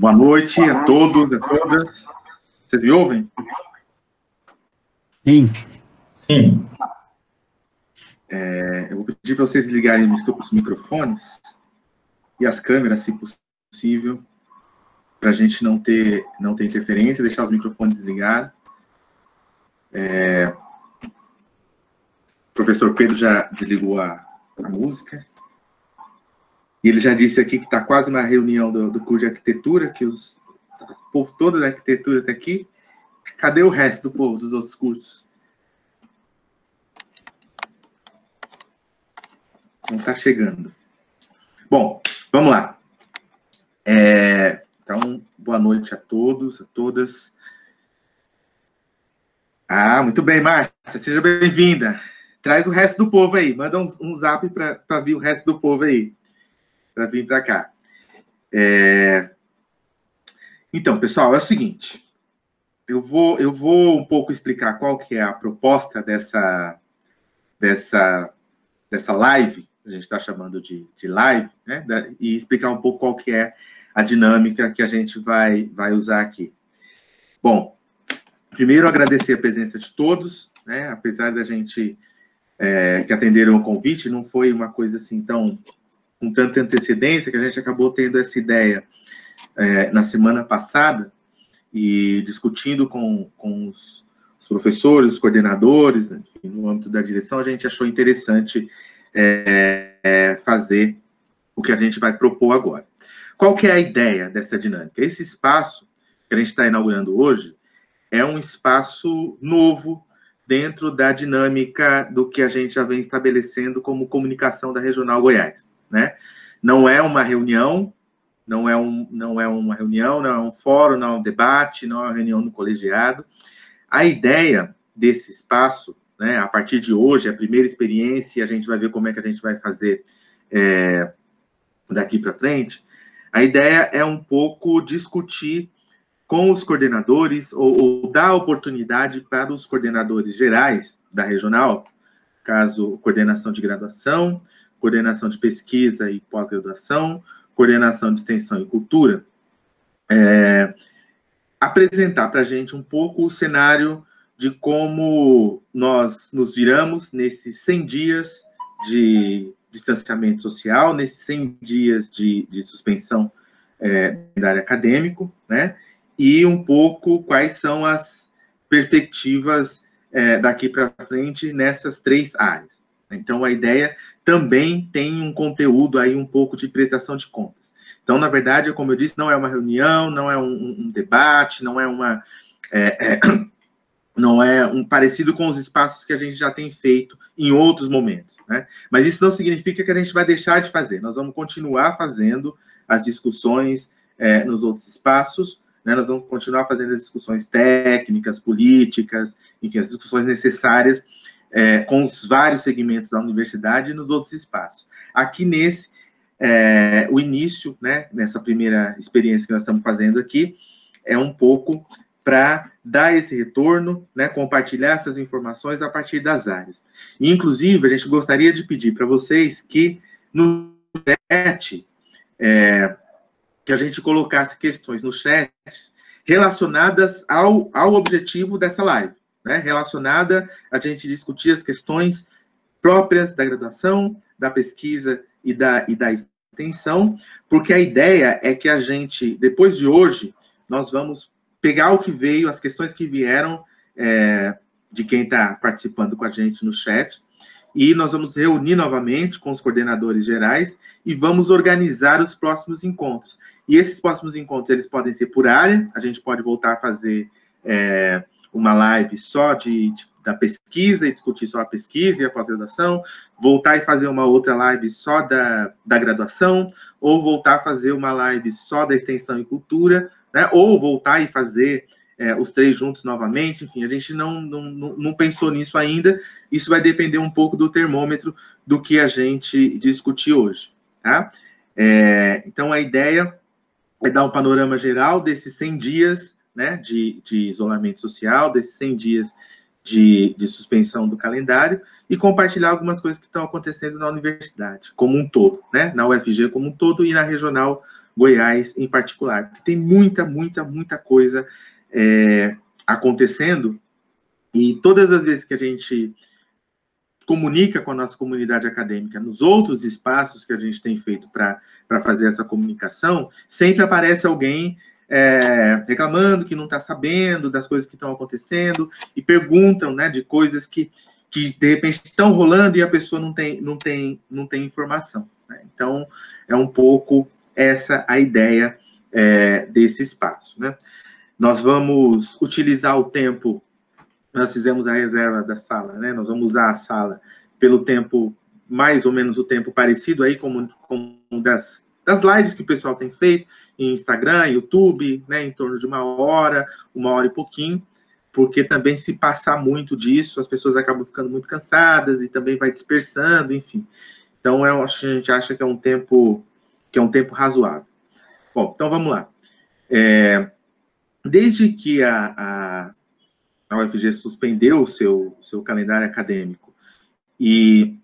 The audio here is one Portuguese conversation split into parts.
Boa noite a todos e a todas. Vocês me ouvem? Sim. Sim. Eu vou pedir para vocês ligarem os microfones e as câmeras, se possível, para a gente não ter interferência, deixar os microfones desligados. O professor Pedro já desligou a música. E ele já disse aqui que está quase uma reunião do curso de arquitetura, que o povo todo da arquitetura está aqui. Cadê o resto do povo dos outros cursos? Não está chegando. Bom, vamos lá. Então, boa noite a todos, a todas. Muito bem, Márcia, seja bem-vinda. Traz o resto do povo aí, manda um zap para vir o resto do povo aí, para vir para cá. Então, pessoal, é o seguinte, eu vou um pouco explicar qual que é a proposta dessa live, a gente está chamando de live, né? E explicar um pouco qual que é a dinâmica que a gente vai usar aqui. Bom, primeiro agradecer a presença de todos, né? Apesar da gente que atenderam o convite, não foi uma coisa assim com tanta antecedência, que a gente acabou tendo essa ideia na semana passada e discutindo com os professores, os coordenadores, né, no âmbito da direção, a gente achou interessante fazer o que a gente vai propor agora. Qual que é a ideia dessa dinâmica? Esse espaço que a gente está inaugurando hoje é um espaço novo dentro da dinâmica do que a gente já vem estabelecendo como comunicação da Regional Goiás, né? Não é uma reunião, não é uma reunião, não é um fórum, não é um debate, não é uma reunião no colegiado. A ideia desse espaço, né, a partir de hoje, a primeira experiência, a gente vai ver como é que a gente vai fazer daqui para frente. A ideia é um pouco discutir com os coordenadores, ou dar oportunidade para os coordenadores gerais da regional, caso coordenação de graduação, coordenação de pesquisa e pós-graduação, coordenação de extensão e cultura, apresentar para a gente um pouco o cenário de como nós nos viramos nesses 100 dias de distanciamento social, nesses 100 dias de suspensão da área acadêmico, né? E um pouco quais são as perspectivas daqui para frente nessas 3 áreas. Então, a ideia também tem um conteúdo aí um pouco de prestação de contas. Então, na verdade, como eu disse, não é uma reunião, não é um debate, não é um parecido com os espaços que a gente já tem feito em outros momentos, né? Mas isso não significa que a gente vai deixar de fazer. Nós vamos continuar fazendo as discussões nos outros espaços, né? Nós vamos continuar fazendo as discussões técnicas, políticas, enfim, as discussões necessárias com os vários segmentos da universidade e nos outros espaços. Aqui o início, né, nessa primeira experiência que nós estamos fazendo aqui, é um pouco para dar esse retorno, né, compartilhar essas informações a partir das áreas. E, inclusive, a gente gostaria de pedir para vocês que no chat que a gente colocasse questões no chat relacionadas ao objetivo dessa live, né? Relacionada a gente discutir as questões próprias da graduação, da pesquisa e da extensão, porque a ideia é que a gente, depois de hoje, nós vamos pegar o que veio, as questões que vieram de quem está participando com a gente no chat, e nós vamos reunir novamente com os coordenadores gerais e vamos organizar os próximos encontros. E esses próximos encontros, eles podem ser por área, a gente pode voltar a fazer uma live só da pesquisa e discutir só a pesquisa e a pós-graduação, voltar e fazer uma outra live só da graduação, ou voltar a fazer uma live só da extensão e cultura, né? Ou voltar e fazer os 3 juntos novamente. Enfim, a gente não pensou nisso ainda, isso vai depender um pouco do termômetro do que a gente discutir hoje, tá? Então, a ideia é dar um panorama geral desses 100 dias, né, de isolamento social, desses 100 dias de suspensão do calendário, e compartilhar algumas coisas que estão acontecendo na universidade como um todo, né, na UFG como um todo e na Regional Goiás em particular, porque tem muita coisa acontecendo, e todas as vezes que a gente comunica com a nossa comunidade acadêmica nos outros espaços que a gente tem feito para fazer essa comunicação, sempre aparece alguém reclamando que não está sabendo das coisas que estão acontecendo, e perguntam, né, de coisas que de repente estão rolando e a pessoa não tem informação, né? Então, é um pouco essa a ideia desse espaço, né? Nós vamos utilizar o tempo, nós fizemos a reserva da sala, né? Nós vamos usar a sala pelo tempo, mais ou menos o tempo parecido aí com das lives que o pessoal tem feito em Instagram, YouTube, né? Em torno de 1 hora e pouquinho, porque também se passar muito disso, as pessoas acabam ficando muito cansadas e também vai dispersando, enfim. Então, a gente acha que é um tempo razoável. Bom, então vamos lá. Desde que a UFG suspendeu o seu calendário acadêmico e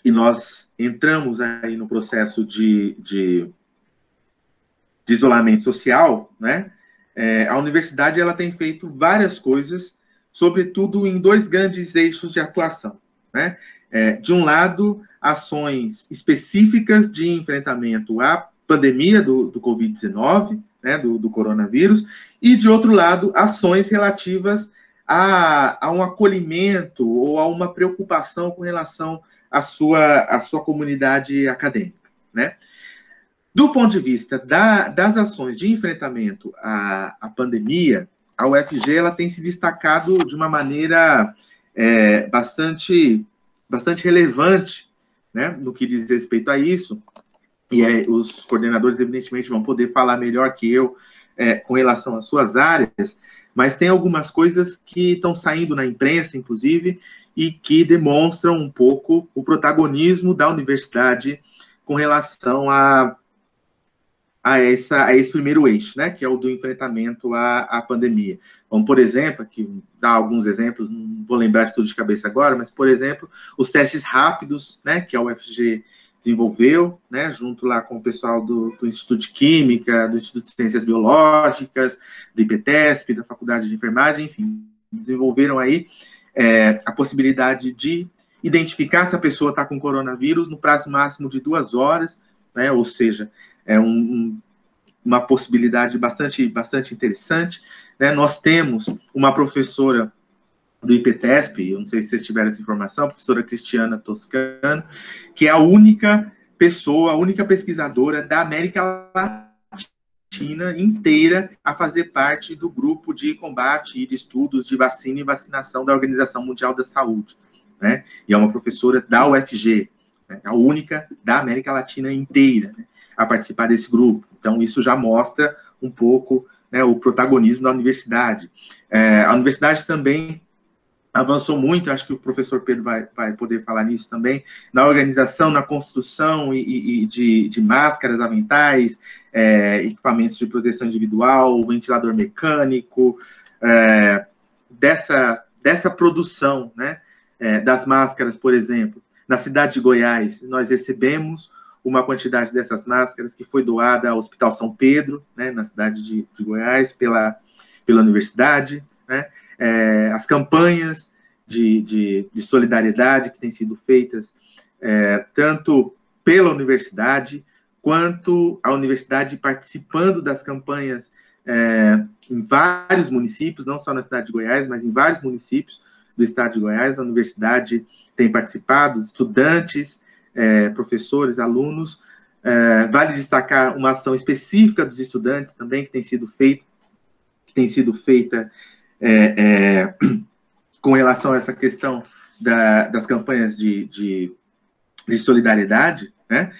nós entramos aí no processo de isolamento social, né? A universidade ela tem feito várias coisas, sobretudo em 2 grandes eixos de atuação, né? De um lado, ações específicas de enfrentamento à pandemia do Covid-19, né, do coronavírus, e, de outro lado, ações relativas a um acolhimento ou a uma preocupação com relação à sua comunidade acadêmica, né? Do ponto de vista das ações de enfrentamento à pandemia, a UFG ela tem se destacado de uma maneira bastante relevante, né, no que diz respeito a isso, e os coordenadores, evidentemente, vão poder falar melhor que eu com relação às suas áreas, mas tem algumas coisas que estão saindo na imprensa, inclusive, e que demonstram um pouco o protagonismo da universidade com relação a esse primeiro eixo, né, que é o do enfrentamento à pandemia. Então, por exemplo, aqui dar alguns exemplos, não vou lembrar de tudo de cabeça agora, mas, por exemplo, os testes rápidos, né, que a UFG desenvolveu, né, junto lá com o pessoal do Instituto de Química, do Instituto de Ciências Biológicas, do IPTESP, da Faculdade de Enfermagem, enfim, desenvolveram aí a possibilidade de identificar se a pessoa está com coronavírus no prazo máximo de 2 horas, né, ou seja, uma possibilidade bastante interessante, né? Nós temos uma professora do IPTESP, eu não sei se vocês tiveram essa informação, a professora Cristiana Toscano, que é a única pessoa, a única pesquisadora da América Latina inteira a fazer parte do grupo de combate e de estudos de vacina e vacinação da Organização Mundial da Saúde, né? E é uma professora da UFG, né? A única da América Latina inteira, né, a participar desse grupo. Então, isso já mostra um pouco, né, o protagonismo da universidade. A universidade também avançou muito, acho que o professor Pedro vai poder falar nisso também, na organização, na construção de máscaras aventais, equipamentos de proteção individual, ventilador mecânico, dessa produção, né, das máscaras, por exemplo. Na cidade de Goiás, nós recebemos uma quantidade dessas máscaras que foi doada ao Hospital São Pedro, né, na cidade de Goiás, pela universidade, né? As campanhas de solidariedade que têm sido feitas tanto pela universidade, quanto a universidade participando das campanhas em vários municípios, não só na cidade de Goiás, mas em vários municípios do estado de Goiás. A universidade tem participado, estudantes, professores, alunos. Vale destacar uma ação específica dos estudantes também, que tem sido feita com relação a essa questão das campanhas de solidariedade, né?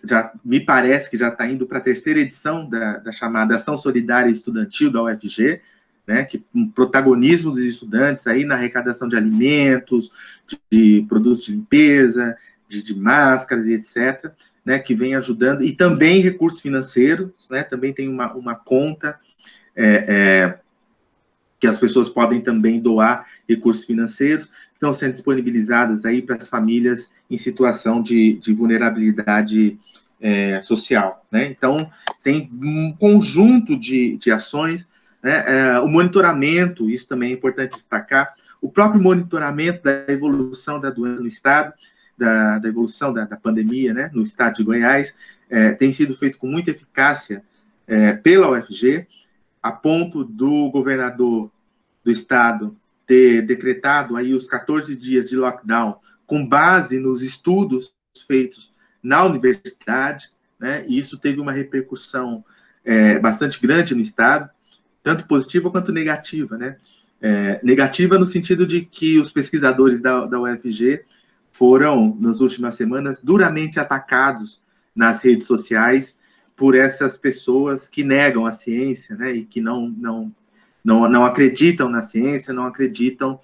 Já me parece que já está indo para a 3ª edição da chamada Ação Solidária Estudantil da UFG, né, que um protagonismo dos estudantes aí na arrecadação de alimentos, de produtos de limpeza, de máscaras e etc., né, que vem ajudando, e também recursos financeiros, né, também tem uma conta que as pessoas podem também doar recursos financeiros, que estão sendo disponibilizadas aí para as famílias em situação de vulnerabilidade social, né? Então, tem um conjunto de ações, né? O monitoramento, isso também é importante destacar, o próprio monitoramento da evolução da doença no estado, da evolução da pandemia, né, no estado de Goiás, tem sido feito com muita eficácia pela UFG, a ponto do governador do estado ter decretado aí os 14 dias de lockdown com base nos estudos feitos na universidade, né, e isso teve uma repercussão bastante grande no estado, tanto positiva quanto negativa, né? Negativa no sentido de que os pesquisadores da UFG foram, nas últimas semanas, duramente atacados nas redes sociais por essas pessoas que negam a ciência, né, e que não acreditam na ciência, não acreditam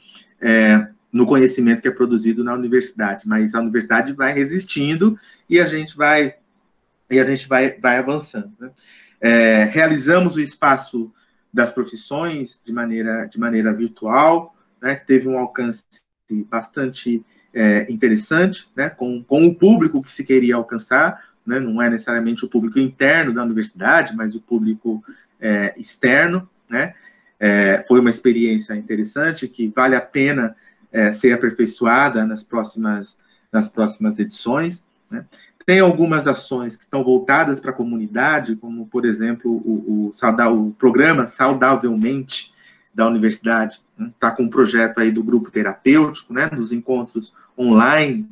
no conhecimento que é produzido na universidade. Mas a universidade vai resistindo e a gente vai avançando, né? Realizamos o espaço das profissões de maneira virtual, né, que teve um alcance bastante interessante, né, com o público que se queria alcançar, né, não é necessariamente o público interno da universidade, mas o público externo, né. Foi uma experiência interessante que vale a pena ser aperfeiçoada nas próximas edições, né. Tem algumas ações que estão voltadas para a comunidade, como, por exemplo, o programa Saudavelmente da universidade, está com um projeto aí do grupo terapêutico, né, dos encontros online,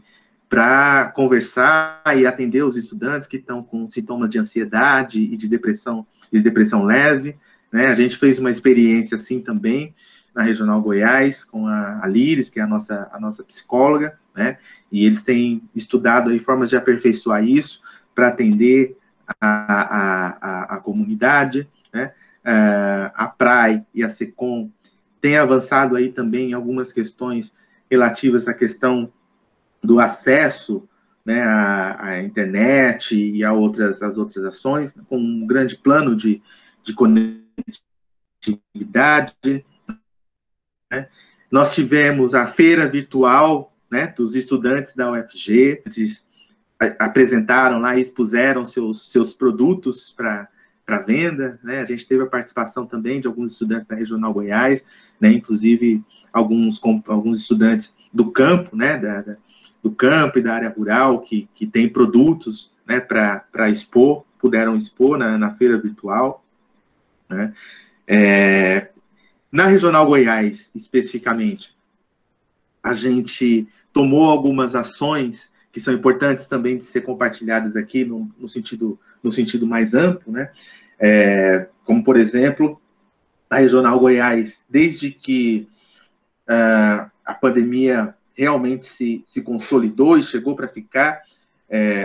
para conversar e atender os estudantes que estão com sintomas de ansiedade e de depressão leve, né. A gente fez uma experiência assim também na Regional Goiás, com a Líris, que é a nossa psicóloga, né, e eles têm estudado aí formas de aperfeiçoar isso para atender a comunidade, né. A PRAE e a SECOM têm avançado aí também em algumas questões relativas à questão do acesso, né, à internet e às outras ações, com um grande plano de conectividade, né. Nós tivemos a feira virtual, né, dos estudantes da UFG, eles apresentaram lá e expuseram seus produtos para venda, né. A gente teve a participação também de alguns estudantes da Regional Goiás, né, inclusive alguns estudantes do campo, né, do campo e da área rural, que tem produtos, né, para expor, puderam expor na feira virtual, né. Na Regional Goiás, especificamente, a gente tomou algumas ações que são importantes também de ser compartilhadas aqui no sentido mais amplo, né? Como, por exemplo, a Regional Goiás, desde que a pandemia realmente se consolidou e chegou para ficar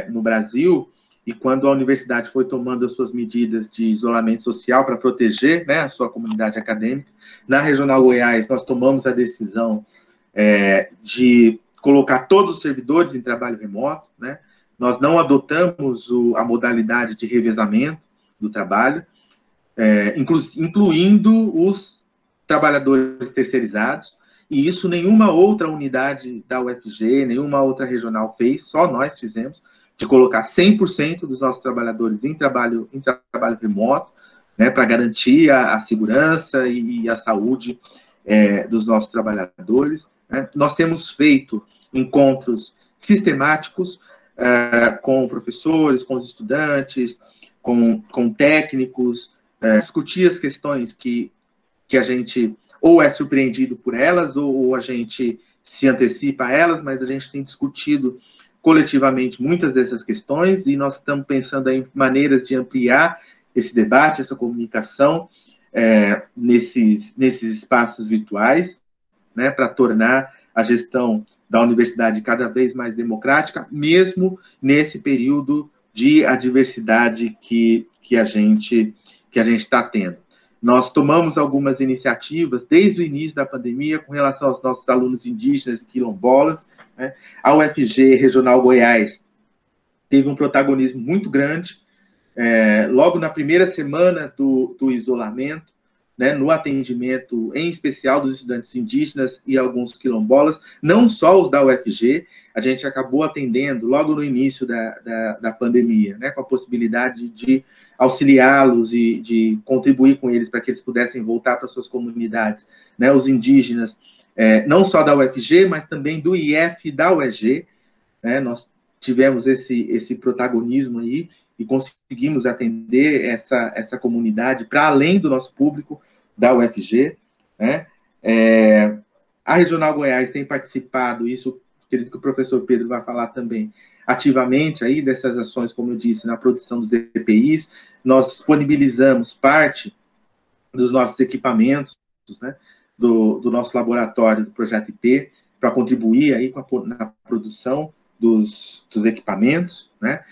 no Brasil, e quando a universidade foi tomando as suas medidas de isolamento social para proteger, né, a sua comunidade acadêmica, na Regional Goiás nós tomamos a decisão de colocar todos os servidores em trabalho remoto, né? Nós não adotamos a modalidade de revezamento do trabalho, incluindo os trabalhadores terceirizados, e isso nenhuma outra unidade da UFG, nenhuma outra regional fez, só nós fizemos, de colocar 100% dos nossos trabalhadores em trabalho remoto, né, para garantir a segurança e a saúde dos nossos trabalhadores, né. Nós temos feito encontros sistemáticos com professores, com os estudantes, com técnicos, discutir as questões que a gente ou é surpreendido por elas, ou a gente se antecipa a elas, mas a gente tem discutido coletivamente muitas dessas questões, e nós estamos pensando em maneiras de ampliar esse debate, essa comunicação nesses espaços virtuais, né, para tornar a gestão da universidade cada vez mais democrática, mesmo nesse período de adversidade que a gente está tendo. Nós tomamos algumas iniciativas desde o início da pandemia com relação aos nossos alunos indígenas e quilombolas, né? A UFG Regional Goiás teve um protagonismo muito grande, logo na primeira semana do isolamento, né, no atendimento, em especial dos estudantes indígenas e alguns quilombolas, não só os da UFG, a gente acabou atendendo logo no início da pandemia, né, com a possibilidade de auxiliá-los e de contribuir com eles para que eles pudessem voltar para suas comunidades, né, os indígenas, não só da UFG, mas também do IF e da UEG, né, nós tivemos esse protagonismo aí e conseguimos atender essa comunidade para além do nosso público da UFG, né? A Regional Goiás tem participado, isso acredito que o professor Pedro vai falar também, ativamente aí dessas ações, como eu disse, na produção dos EPIs. Nós disponibilizamos parte dos nossos equipamentos, né, do nosso laboratório do Projeto IP, para contribuir aí na produção dos equipamentos, né?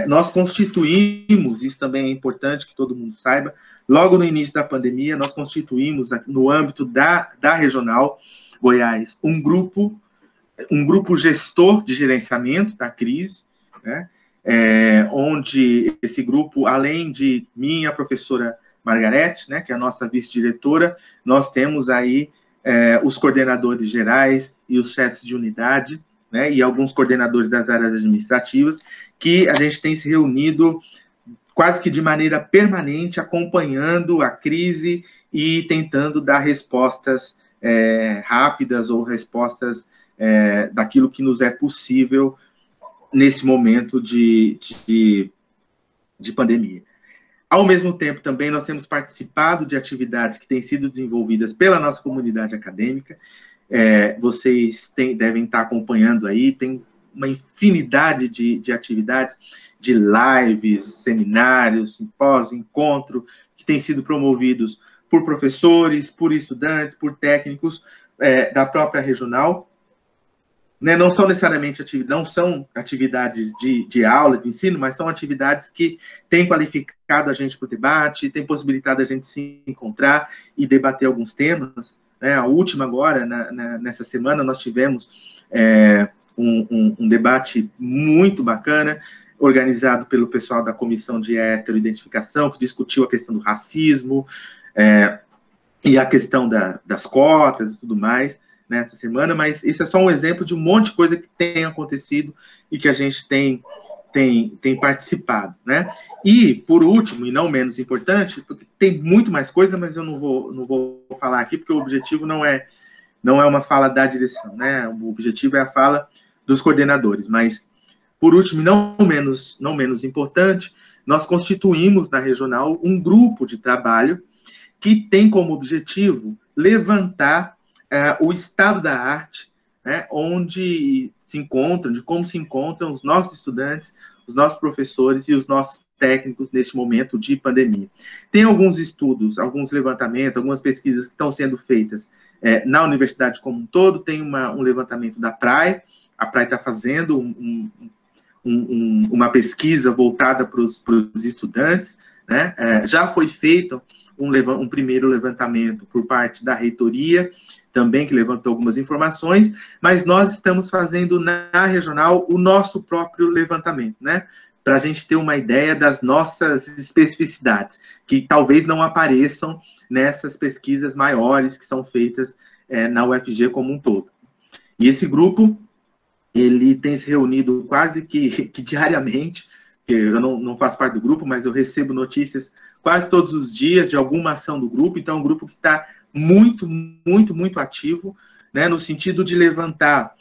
Nós constituímos, isso também é importante que todo mundo saiba, logo no início da pandemia, nós constituímos, no âmbito da Regional Goiás, um grupo gestor de gerenciamento da crise, né? Onde esse grupo, além de mim, a professora Margarete, né, que é a nossa vice-diretora, nós temos aí os coordenadores gerais e os chefes de unidade, né, e alguns coordenadores das áreas administrativas, que a gente tem se reunido quase que de maneira permanente, acompanhando a crise e tentando dar respostas rápidas ou respostas daquilo que nos é possível nesse momento de pandemia. Ao mesmo tempo, também, nós temos participado de atividades que têm sido desenvolvidas pela nossa comunidade acadêmica. Vocês devem estar acompanhando aí, tem uma infinidade de atividades, de lives, seminários, simpósios, encontros, que têm sido promovidos por professores, por estudantes, por técnicos da própria regional. Né, não são necessariamente atividades de aula, de ensino, mas são atividades que têm qualificado a gente para o debate, têm possibilitado a gente se encontrar e debater alguns temas. Né? A última agora, nessa semana, nós tivemos um debate muito bacana, organizado pelo pessoal da Comissão de Heteroidentificação, que discutiu a questão do racismo e a questão das cotas e tudo mais, nessa semana, mas isso é só um exemplo de um monte de coisa que tem acontecido e que a gente tem participado, né? E, por último, e não menos importante, porque tem muito mais coisa, mas eu não vou falar aqui, porque o objetivo não é uma fala da direção, né? O objetivo é a fala dos coordenadores, mas, por último, e não menos importante, nós constituímos na regional um grupo de trabalho que tem como objetivo levantar o estado da arte, né, onde se encontram, de como se encontram os nossos estudantes, os nossos professores e os nossos técnicos neste momento de pandemia. Tem alguns estudos, alguns levantamentos, algumas pesquisas que estão sendo feitas na universidade como um todo. Tem um levantamento da PRAE, a PRAE está fazendo uma pesquisa voltada para os estudantes, né? Já foi feito um primeiro levantamento por parte da reitoria, também, que levantou algumas informações, mas nós estamos fazendo na regional o nosso próprio levantamento, né? Para a gente ter uma ideia das nossas especificidades, que talvez não apareçam nessas pesquisas maiores que são feitas na UFG como um todo. E esse grupo, ele tem se reunido quase que diariamente, que eu não faço parte do grupo, mas eu recebo notícias quase todos os dias de alguma ação do grupo. Então, é um grupo que está muito, muito, muito ativo, né, no sentido de levantar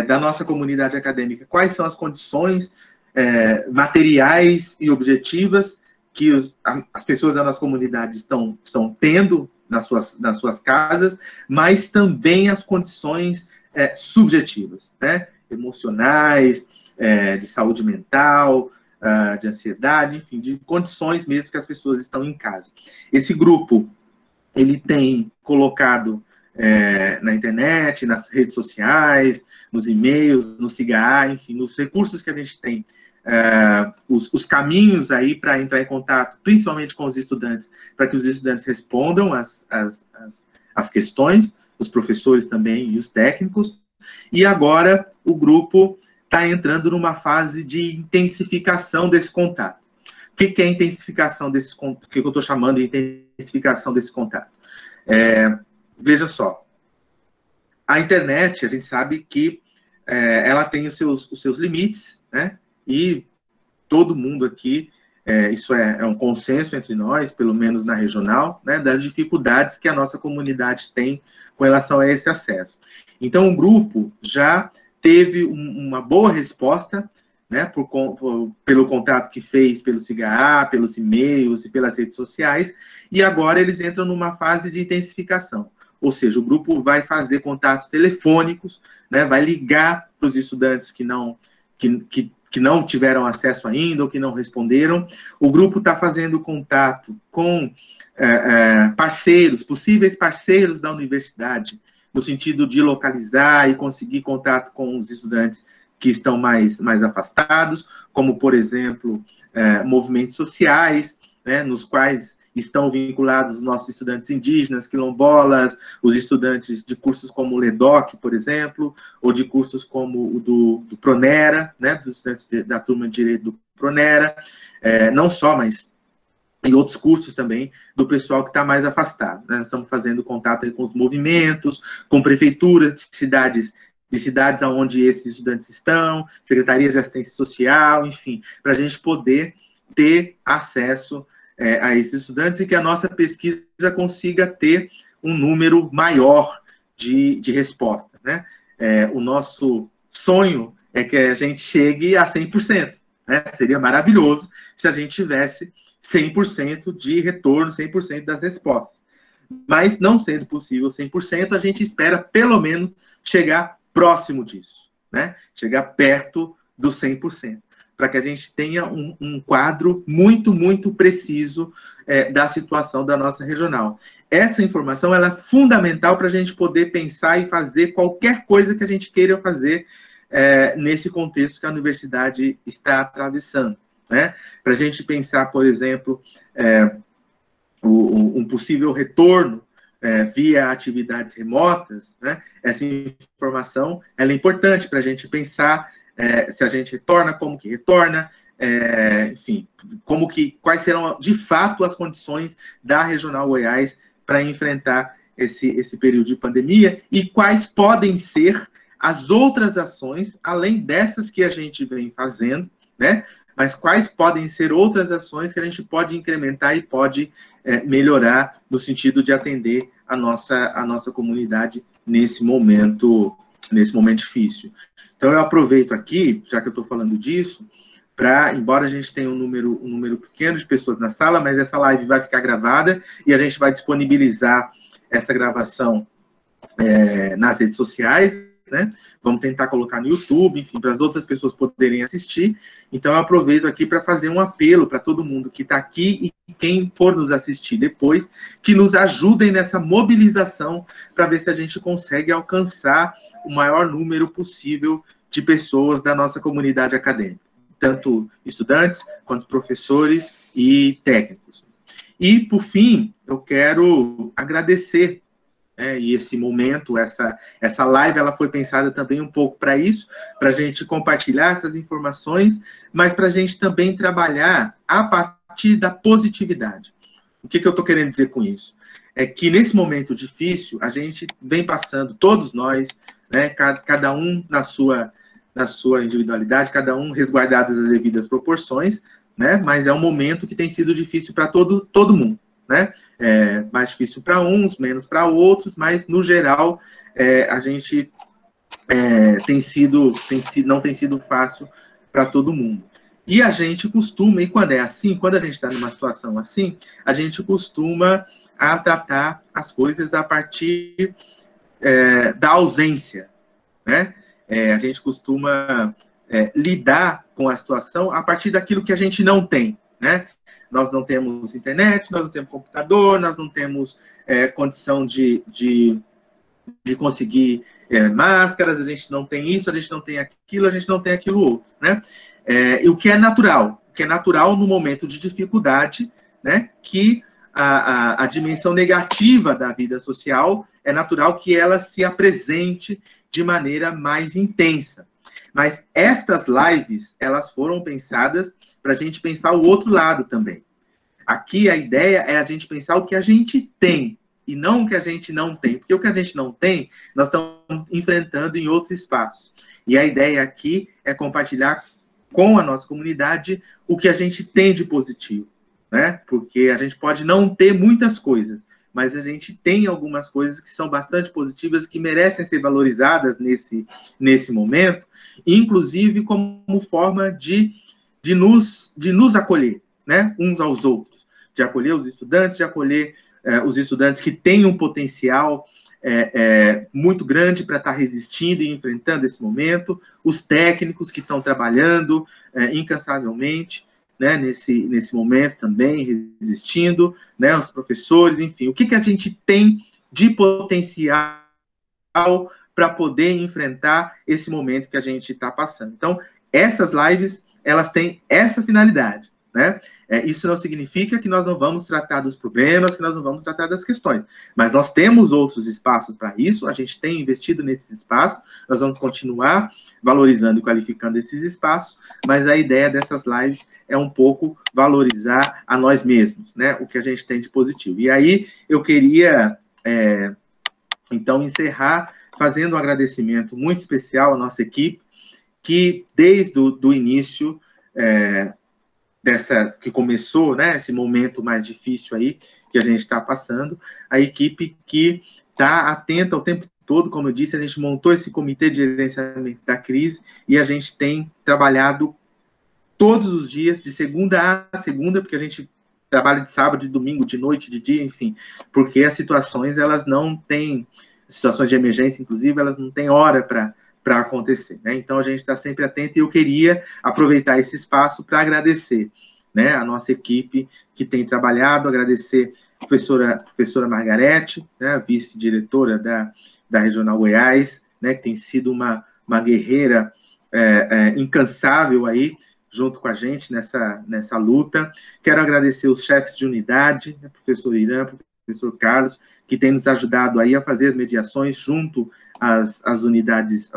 da nossa comunidade acadêmica quais são as condições materiais e objetivas que as pessoas da nossa comunidade estão tendo nas suas casas, mas também as condições subjetivas, né, emocionais, de saúde mental, de ansiedade, enfim, de condições mesmo que as pessoas estão em casa. Esse grupo, ele tem colocado na internet, nas redes sociais, nos e-mails, no SIGA, enfim, nos recursos que a gente tem, os caminhos aí para entrar em contato, principalmente com os estudantes, para que os estudantes respondam as questões, os professores também e os técnicos. E agora o grupo está entrando numa fase de intensificação desse contato. O que é a intensificação desse contato? O que eu estou chamando de intensificação desse contato? Veja só, a internet, a gente sabe que ela tem os seus limites, né? E todo mundo aqui, isso é um consenso entre nós, pelo menos na regional, né, das dificuldades que a nossa comunidade tem com relação a esse acesso. Então, o grupo já teve uma boa resposta, né, pelo contato que fez pelo CIGA, pelos e-mails e pelas redes sociais, e agora eles entram numa fase de intensificação. Ou seja, o grupo vai fazer contatos telefônicos, né, vai ligar para os estudantes que não tiveram acesso ainda ou que não responderam. O grupo está fazendo contato com parceiros, possíveis parceiros da universidade, no sentido de localizar e conseguir contato com os estudantes que estão mais afastados, como, por exemplo, movimentos sociais, né, nos quais estão vinculados os nossos estudantes indígenas, quilombolas, os estudantes de cursos como o LEDOC, por exemplo, ou de cursos como o do Pronera, né, dos estudantes da turma de Direito do Pronera, não só, mas em outros cursos também, do pessoal que está mais afastado. Né? Nós estamos fazendo contato aí com os movimentos, com prefeituras de cidades onde esses estudantes estão, secretarias de assistência social, enfim, para a gente poder ter acesso a esses estudantes e que a nossa pesquisa consiga ter um número maior de resposta, né? O nosso sonho é que a gente chegue a 100%, né? Seria maravilhoso se a gente tivesse 100% de retorno, 100% das respostas. Mas, não sendo possível 100%, a gente espera, pelo menos, chegar próximo disso, né? Chegar perto do 100%. Para que a gente tenha um quadro muito, muito preciso da situação da nossa regional. Essa informação ela é fundamental para a gente poder pensar e fazer qualquer coisa que a gente queira fazer nesse contexto que a universidade está atravessando. Né? Para a gente pensar, por exemplo, um possível retorno via atividades remotas, né? Essa informação ela é importante para a gente pensar se a gente retorna, como que retorna, enfim, quais serão, de fato, as condições da Regional Goiás para enfrentar esse período de pandemia e quais podem ser as outras ações, além dessas que a gente vem fazendo, né? Mas quais podem ser outras ações que a gente pode incrementar e pode melhorar no sentido de atender a nossa comunidade nesse momento difícil. Então, eu aproveito aqui, já que eu estou falando disso, embora a gente tenha um número pequeno de pessoas na sala, mas essa live vai ficar gravada e a gente vai disponibilizar essa gravação nas redes sociais, né? Vamos tentar colocar no YouTube, enfim, para as outras pessoas poderem assistir. Então, eu aproveito aqui para fazer um apelo para todo mundo que está aqui e quem for nos assistir depois, que nos ajudem nessa mobilização para ver se a gente consegue alcançar o maior número possível de pessoas da nossa comunidade acadêmica, tanto estudantes, quanto professores e técnicos. E, por fim, eu quero agradecer, e esse momento, essa live, ela foi pensada também um pouco para isso, para a gente compartilhar essas informações, mas para a gente também trabalhar a partir da positividade. O que eu estou querendo dizer com isso? É que nesse momento difícil, a gente vem passando, todos nós, né, cada um na sua individualidade, cada um resguardadas as devidas proporções, né, mas é um momento que tem sido difícil para todo mundo, né, mais difícil para uns, menos para outros, mas no geral a gente não tem sido fácil para todo mundo. E a gente costuma, e quando é assim, quando a gente está numa situação assim, a gente costuma a tratar as coisas a partir da ausência, né? A gente costuma lidar com a situação a partir daquilo que a gente não tem, né? Nós não temos internet, nós não temos computador, nós não temos condição de conseguir máscaras, a gente não tem isso, a gente não tem aquilo, a gente não tem aquilo outro, né? E o que é natural no momento de dificuldade, né? Que a dimensão negativa da vida social é natural que ela se apresente de maneira mais intensa. Mas estas lives, elas foram pensadas para a gente pensar o outro lado também. Aqui a ideia é a gente pensar o que a gente tem, e não o que a gente não tem, porque o que a gente não tem, nós estamos enfrentando em outros espaços. E a ideia aqui é compartilhar com a nossa comunidade o que a gente tem de positivo, né? Porque a gente pode não ter muitas coisas, mas a gente tem algumas coisas que são bastante positivas, que merecem ser valorizadas nesse momento, inclusive como forma de nos acolher, né? Uns aos outros, de acolher os estudantes, de acolher os estudantes que têm um potencial muito grande para estar resistindo e enfrentando esse momento, os técnicos que estão trabalhando incansavelmente, né, nesse momento também, resistindo, né, os professores, enfim, o que a gente tem de potencial para poder enfrentar esse momento que a gente está passando. Então, essas lives, elas têm essa finalidade, né? Isso não significa que nós não vamos tratar dos problemas, que nós não vamos tratar das questões, mas nós temos outros espaços para isso, a gente tem investido nesses espaços, nós vamos continuar valorizando e qualificando esses espaços, mas a ideia dessas lives é um pouco valorizar a nós mesmos, né? O que a gente tem de positivo. E aí eu queria, então, encerrar fazendo um agradecimento muito especial à nossa equipe, que desde o início que começou, né, esse momento mais difícil aí que a gente está passando, a equipe que está atenta o tempo todo, como eu disse, a gente montou esse comitê de gerenciamento da crise e a gente tem trabalhado todos os dias, de segunda a segunda, porque a gente trabalha de sábado, de domingo, de noite, de dia, enfim, porque as situações, elas não têm, situações de emergência, inclusive, elas não têm hora para acontecer, né? Então, a gente está sempre atento e eu queria aproveitar esse espaço para agradecer, né, a nossa equipe que tem trabalhado, agradecer a professora Margarete, né, vice-diretora da Regional Goiás, né, que tem sido uma guerreira incansável aí, junto com a gente nessa luta. Quero agradecer os chefes de unidade, né, professor Irã, professor Carlos, que tem nos ajudado aí a fazer as mediações junto às unidades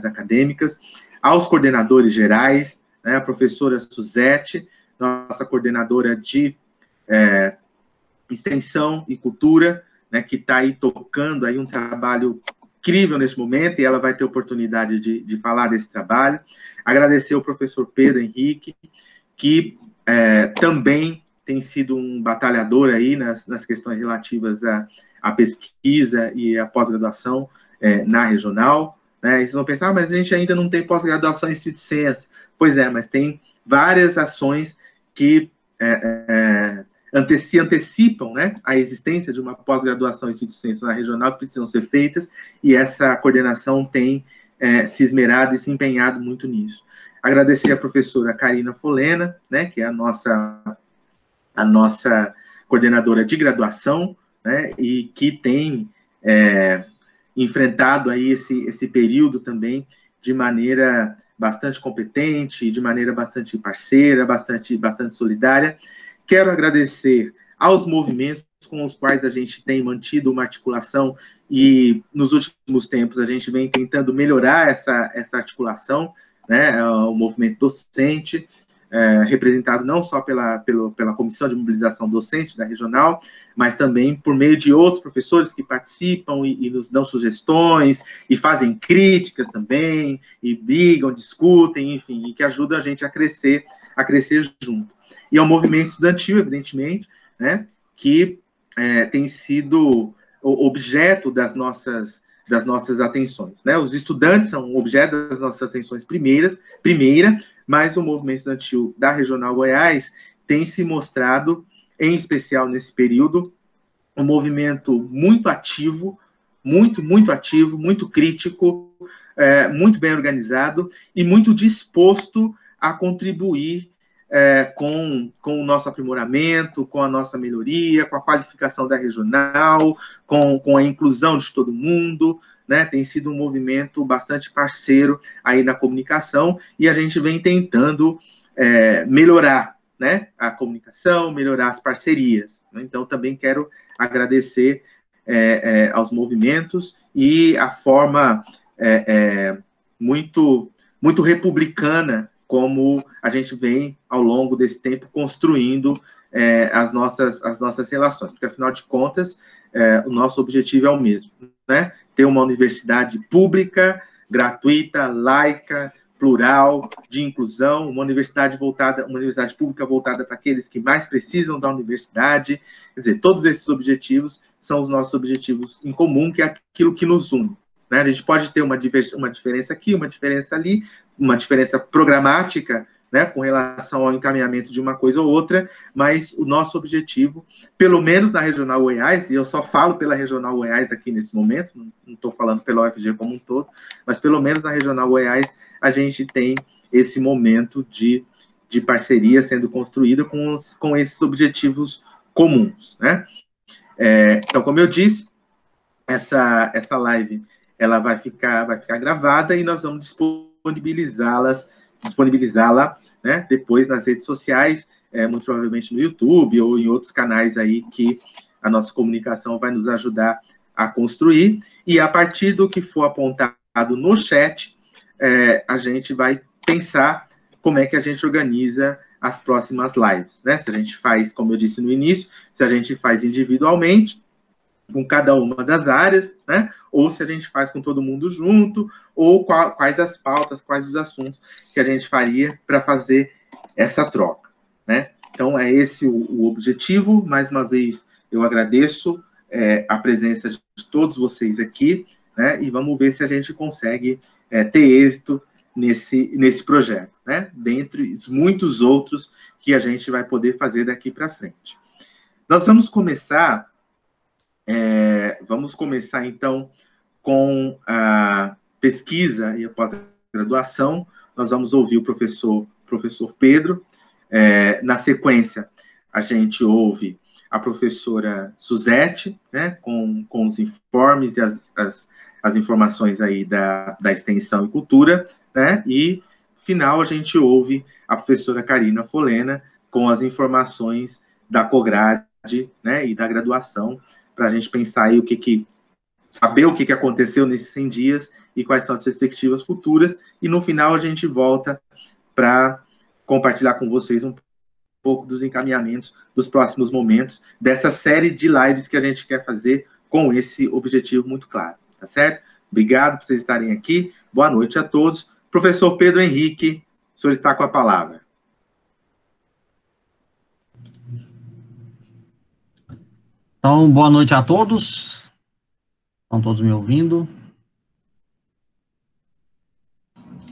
acadêmicas, aos coordenadores gerais, né, a professora Suzete, nossa coordenadora de extensão e cultura, né, que está aí tocando aí um trabalho incrível nesse momento, e ela vai ter oportunidade de falar desse trabalho. Agradecer ao professor Pedro Henrique, que também tem sido um batalhador aí nas questões relativas à pesquisa e à pós-graduação na regional, né? E vocês vão pensar, mas a gente ainda não tem pós-graduação em estrito sensu. Pois é, mas tem várias ações que se antecipam, né, a existência de uma pós-graduação em estrito sensu na regional, que precisam ser feitas, e essa coordenação tem se esmerado e se empenhado muito nisso. Agradecer a professora Karina Folena, né, que é a nossa coordenadora de graduação, né, e que tem enfrentado aí esse período também de maneira bastante competente, de maneira bastante parceira, bastante solidária. Quero agradecer aos movimentos com os quais a gente tem mantido uma articulação e, nos últimos tempos, a gente vem tentando melhorar essa articulação, né? O movimento docente, representado não só pela Comissão de Mobilização Docente da Regional, mas também por meio de outros professores que participam e nos dão sugestões, e fazem críticas também, e brigam, discutem, enfim, e que ajudam a gente a crescer junto. E ao movimento estudantil, evidentemente, né, que tem sido objeto das nossas atenções, né? Os estudantes são objeto das nossas atenções primeira, mas o movimento estudantil da Regional Goiás tem se mostrado, em especial nesse período, um movimento muito ativo, muito ativo, muito crítico, muito bem organizado e muito disposto a contribuir com o nosso aprimoramento, com a nossa melhoria, com a qualificação da regional, com a inclusão de todo mundo, né? Tem sido um movimento bastante parceiro aí na comunicação, e a gente vem tentando melhorar, né, a comunicação, melhorar as parcerias. Então, também quero agradecer aos movimentos e a forma muito republicana como a gente vem, ao longo desse tempo, construindo as nossas relações, porque, afinal de contas, o nosso objetivo é o mesmo, né? Ter uma universidade pública, gratuita, laica, plural, de inclusão, uma universidade pública voltada para aqueles que mais precisam da universidade. Quer dizer, todos esses objetivos são os nossos objetivos em comum, que é aquilo que nos une, né? A gente pode ter uma diferença aqui, uma diferença ali, uma diferença programática, né, com relação ao encaminhamento de uma coisa ou outra, mas o nosso objetivo, pelo menos na Regional Goiás, e eu só falo pela Regional Goiás aqui nesse momento, não estou falando pela UFG como um todo, mas pelo menos na Regional Goiás a gente tem esse momento de parceria sendo construída com esses objetivos comuns, né? Então, como eu disse, essa live ela vai ficar gravada e nós vamos disponibilizá-la, né, depois nas redes sociais, muito provavelmente no YouTube ou em outros canais aí que a nossa comunicação vai nos ajudar a construir, e a partir do que for apontado no chat, a gente vai pensar como é que a gente organiza as próximas lives, né? Se a gente faz, como eu disse no início, se a gente faz individualmente, com cada uma das áreas, né? Ou se a gente faz com todo mundo junto, ou quais as pautas, quais os assuntos que a gente faria para fazer essa troca, né? Então, é esse o objetivo. Mais uma vez, eu agradeço a presença de todos vocês aqui, né? E vamos ver se a gente consegue ter êxito nesse projeto, né? Dentre os muitos outros que a gente vai poder fazer daqui para frente. Nós vamos começar então, com a pesquisa e a pós-graduação. Nós vamos ouvir o professor Pedro. Na sequência, a gente ouve a professora Suzete, né, com os informes e as informações aí da Extensão e Cultura, né, e, final, a gente ouve a professora Karina Folena com as informações da COGRADE, né, e da graduação, para a gente pensar aí saber o que aconteceu nesses 100 dias e quais são as perspectivas futuras, e no final a gente volta para compartilhar com vocês um pouco dos encaminhamentos dos próximos momentos dessa série de lives que a gente quer fazer com esse objetivo muito claro, tá certo? Obrigado por vocês estarem aqui, boa noite a todos. Professor Pedro Henrique, o senhor está com a palavra. Então, boa noite a todos. Estão todos me ouvindo?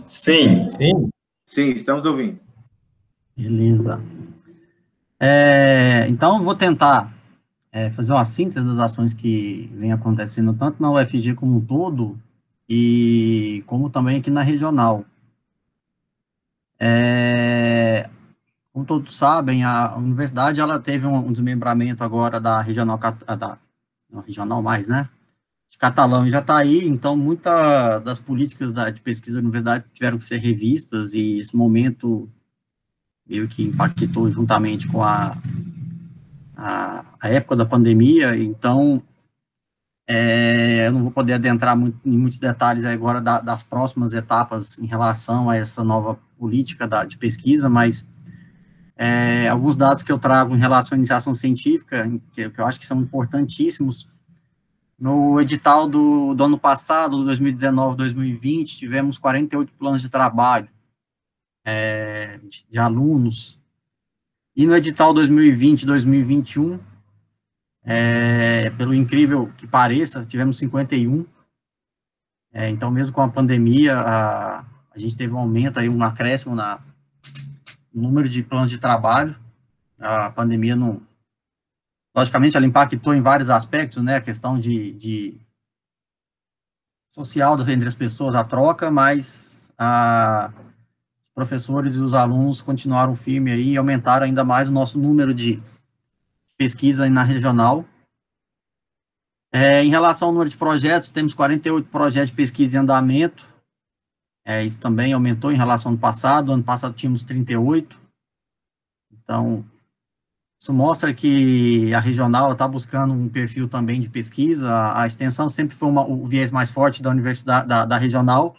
Sim. Sim, estamos ouvindo. Beleza. Então, eu vou tentar fazer uma síntese das ações que vem acontecendo tanto na UFG como um todo, e como também aqui na regional. Como todos sabem, a universidade ela teve um desmembramento agora da regional, não regional mais, né? De Catalão, e já está aí, então muitas das políticas de pesquisa da universidade tiveram que ser revistas, e esse momento meio que impactou juntamente com a época da pandemia. Então, eu não vou poder adentrar em muitos detalhes agora das próximas etapas em relação a essa nova política de pesquisa, mas alguns dados que eu trago em relação à iniciação científica, que eu acho que são importantíssimos. No edital do ano passado, 2019-2020, tivemos 48 planos de trabalho de alunos, e no edital 2020-2021, pelo incrível que pareça, tivemos 51. Então, mesmo com a pandemia, a gente teve um aumento, aí, um acréscimo no número de planos de trabalho. A pandemia não... Logicamente, ela impactou em vários aspectos, né, a questão de social entre as pessoas, a troca, mas os professores e os alunos continuaram firmes aí e aumentaram ainda mais o nosso número de pesquisa na regional. Em relação ao número de projetos, temos 48 projetos de pesquisa em andamento. Isso também aumentou em relação ao ano passado tínhamos 38. Então, isso mostra que a regional está buscando um perfil também de pesquisa. A extensão sempre foi o viés mais forte da universidade, da regional,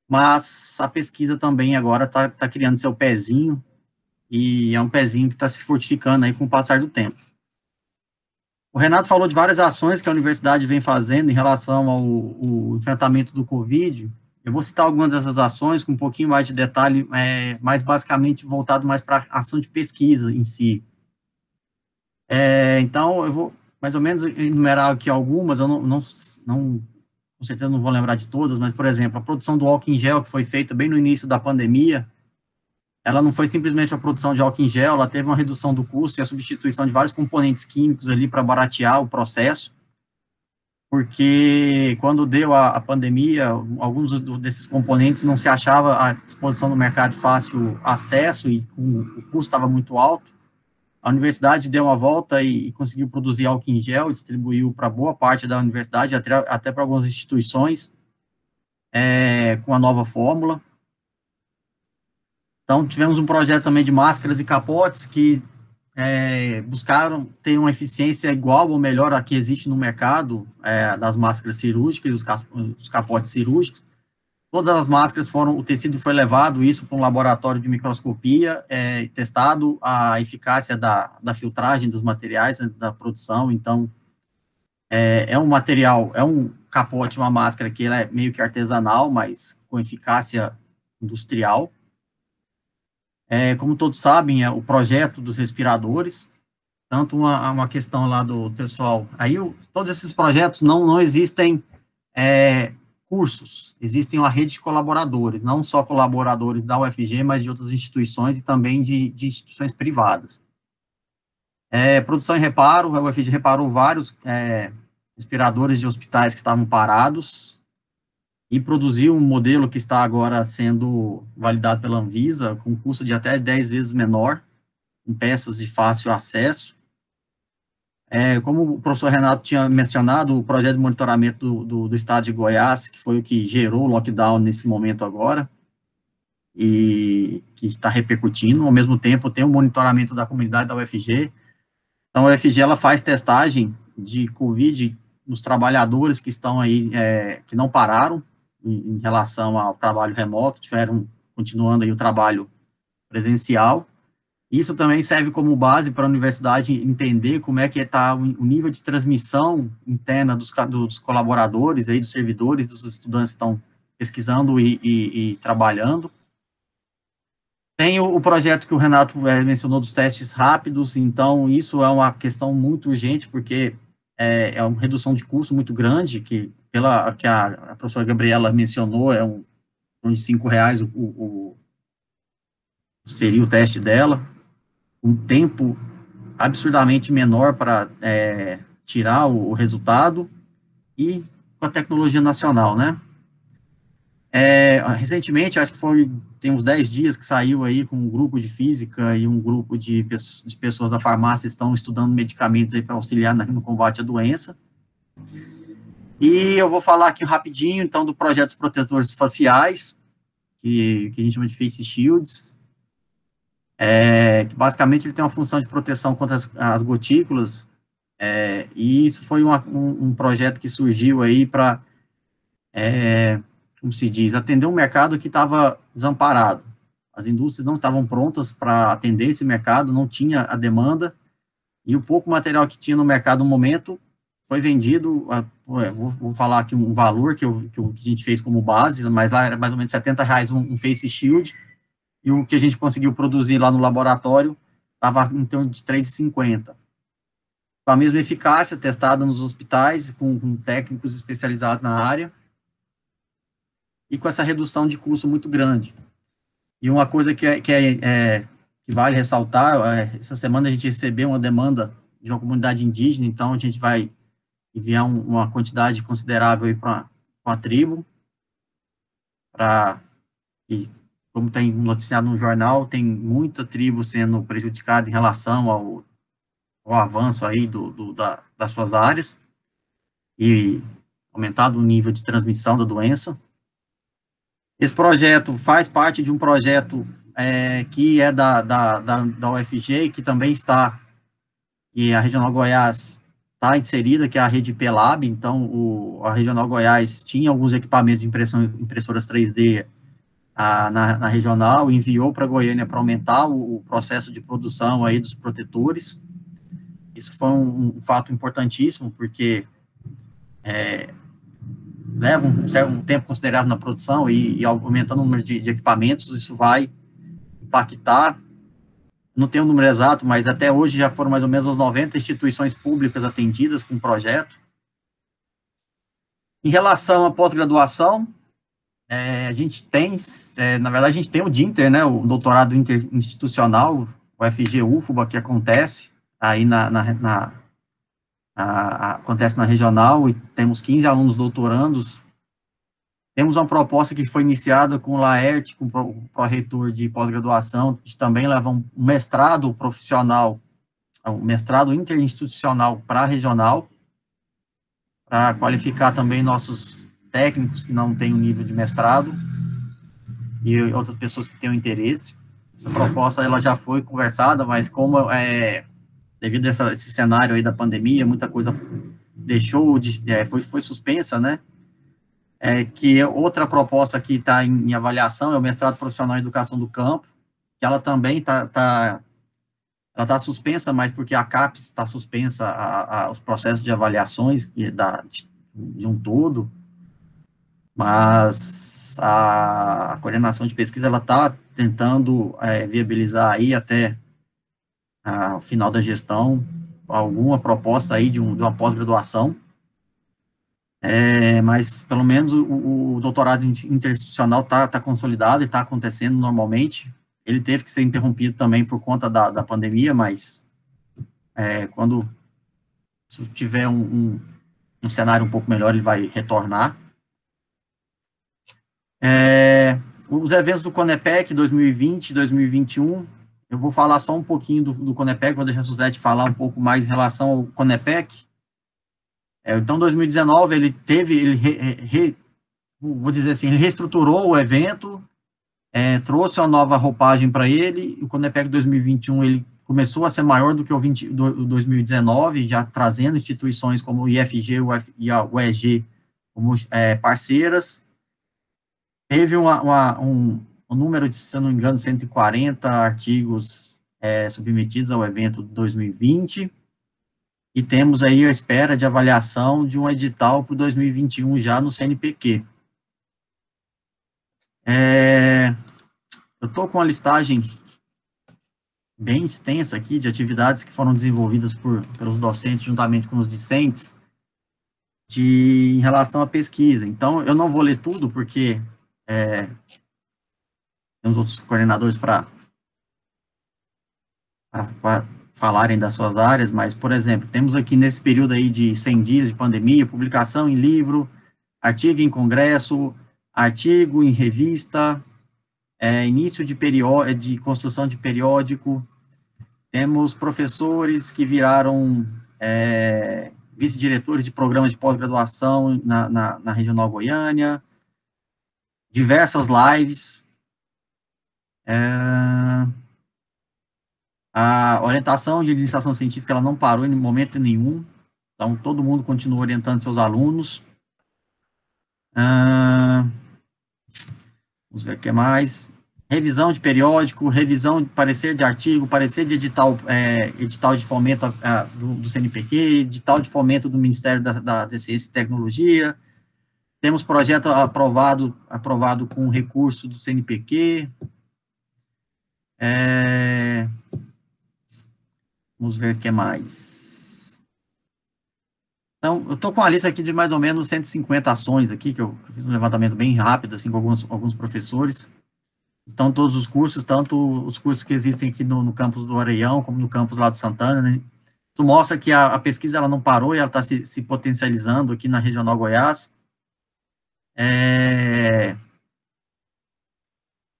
mas a pesquisa também agora está criando seu pezinho, e é um pezinho que está se fortificando aí com o passar do tempo. O Renato falou de várias ações que a universidade vem fazendo em relação ao enfrentamento do Covid. Eu vou citar algumas dessas ações com um pouquinho mais de detalhe, mais basicamente voltado mais para a ação de pesquisa em si. Então, eu vou mais ou menos enumerar aqui algumas, eu com certeza não vou lembrar de todas, mas, por exemplo, a produção do álcool em gel, que foi feita bem no início da pandemia, ela não foi simplesmente a produção de álcool em gel, ela teve uma redução do custo e a substituição de vários componentes químicos ali para baratear o processo, porque quando deu a pandemia, alguns desses componentes não se achava à disposição no mercado de fácil acesso e o custo estava muito alto. A universidade deu uma volta e conseguiu produzir álcool em gel, distribuiu para boa parte da universidade, até para algumas instituições, com a nova fórmula. Então, tivemos um projeto também de máscaras e capotes que buscaram ter uma eficiência igual ou melhor à que existe no mercado das máscaras cirúrgicas e dos capotes cirúrgicos. Todas as máscaras o tecido foi levado, isso para um laboratório de microscopia, testado a eficácia da filtragem dos materiais, da produção. Então, um material, um capote, uma máscara que ela é meio que artesanal, mas com eficácia industrial. Como todos sabem, o projeto dos respiradores, tanto uma questão lá do pessoal, aí todos esses projetos não existem cursos, existem uma rede de colaboradores, não só colaboradores da UFG, mas de outras instituições e também de instituições privadas. Produção e reparo, a UFG reparou vários respiradores de hospitais que estavam parados, e produziu um modelo que está agora sendo validado pela Anvisa, com custo de até 10 vezes menor, com peças de fácil acesso. Como o professor Renato tinha mencionado, o projeto de monitoramento do estado de Goiás, que foi o que gerou o lockdown nesse momento agora, e que está repercutindo, ao mesmo tempo tem o monitoramento da comunidade da UFG. Então, a UFG ela faz testagem de Covid nos trabalhadores que estão aí, que não pararam, em relação ao trabalho remoto, continuando aí o trabalho presencial. Isso também serve como base para a universidade entender como é que está o nível de transmissão interna dos colaboradores, aí, dos servidores, dos estudantes que estão pesquisando e trabalhando. Tem o projeto que o Renato mencionou dos testes rápidos, então isso é uma questão muito urgente, porque é uma redução de custo muito grande, que a professora Gabriela mencionou, de R$5 seria o teste dela, um tempo absurdamente menor para tirar o resultado, e com a tecnologia nacional, né? Recentemente, acho que tem uns 10 dias que saiu aí com um grupo de física e um grupo de pessoas da farmácia estão estudando medicamentos aí para auxiliar no combate à doença. E eu vou falar aqui rapidinho, então, do projeto dos protetores faciais, que a gente chama de Face Shields, que basicamente ele tem uma função de proteção contra as gotículas, e isso foi um projeto que surgiu aí para, como se diz, atender um mercado que estava desamparado. As indústrias não estavam prontas para atender esse mercado, não tinha a demanda, e o pouco material que tinha no mercado no momento foi vendido, vou falar aqui um valor que a gente fez como base, mas lá era mais ou menos R$70 um Face Shield, e o que a gente conseguiu produzir lá no laboratório estava em torno de R$3,50. Com a mesma eficácia, testada nos hospitais, com técnicos especializados na área, e com essa redução de custo muito grande. E uma coisa que vale ressaltar, essa semana a gente recebeu uma demanda de uma comunidade indígena, então a gente vai enviar uma quantidade considerável para a tribo, e como tem noticiado no jornal, tem muita tribo sendo prejudicada em relação ao avanço aí das suas áreas, e aumentado o nível de transmissão da doença. Esse projeto faz parte de um projeto que é da UFG, que também e a Regional Goiás está inserida, que é a rede PLAB. Então, a Regional Goiás tinha alguns equipamentos de impressoras 3D na regional, enviou para Goiânia para aumentar o processo de produção aí dos protetores. Isso foi um fato importantíssimo, porque leva um tempo considerável na produção e aumentando o número de equipamentos, isso vai impactar. Não tenho o número exato, mas até hoje já foram mais ou menos 90 instituições públicas atendidas com o projeto. Em relação à pós-graduação, a gente tem, na verdade, a gente tem o DINTER, né, o doutorado interinstitucional, o FG-UFBA, que acontece aí acontece na regional, e temos 15 alunos doutorandos. Temos uma proposta que foi iniciada com o Laerte, com o pró-reitor de pós-graduação, que também leva um mestrado profissional, um mestrado interinstitucional para a regional, para qualificar também nossos técnicos que não têm o nível de mestrado e outras pessoas que tenham interesse. Essa proposta ela já foi conversada, mas como devido a esse cenário aí da pandemia, muita coisa foi suspensa, né? Que outra proposta que está em avaliação é o mestrado profissional em educação do campo, que ela também está suspensa, mas porque a CAPES está suspensa os processos de avaliações de um todo, mas a coordenação de pesquisa ela está tentando viabilizar aí até o final da gestão alguma proposta aí de uma pós-graduação. Mas pelo menos o doutorado interinstitucional está consolidado e está acontecendo normalmente. Ele teve que ser interrompido também por conta da pandemia, mas quando tiver um cenário um pouco melhor, ele vai retornar. Os eventos do CONEPEC 2020 e 2021, eu vou falar só um pouquinho do CONEPEC, vou deixar a Suzete falar um pouco mais em relação ao CONEPEC. Então, 2019, vou dizer assim, ele reestruturou o evento, trouxe uma nova roupagem para ele. O CONEPEC 2021, ele começou a ser maior do que o 2019, já trazendo instituições como o IFG e a UEG como parceiras. Teve um número de, se eu não me engano, 140 artigos submetidos ao evento de 2020. E temos aí a espera de avaliação de um edital para 2021 já no CNPq. Eu estou com uma listagem bem extensa aqui de atividades que foram desenvolvidas pelos docentes juntamente com os discentes em relação à pesquisa. Então, eu não vou ler tudo, porque temos outros coordenadores para falarem das suas áreas, mas, por exemplo, temos aqui nesse período aí de 100 dias de pandemia, publicação em livro, artigo em congresso, artigo em revista, início de construção de periódico, temos professores que viraram vice-diretores de programas de pós-graduação na Regional Goiânia, diversas lives, a orientação de iniciação científica ela não parou em momento nenhum, então todo mundo continua orientando seus alunos. Vamos ver o que mais. Revisão de periódico, revisão de parecer de artigo, parecer de edital de fomento do CNPq, edital de fomento do Ministério da Ciência e Tecnologia. Temos projeto aprovado com recurso do CNPq. Vamos ver o que mais. Então, eu estou com a lista aqui de mais ou menos 150 ações aqui, que eu fiz um levantamento bem rápido, assim, com alguns professores. Estão todos os cursos, tanto os cursos que existem aqui no campus do Areião, como no campus lá do Santana, né? Isso mostra que a pesquisa ela não parou e ela está se potencializando aqui na Regional Goiás.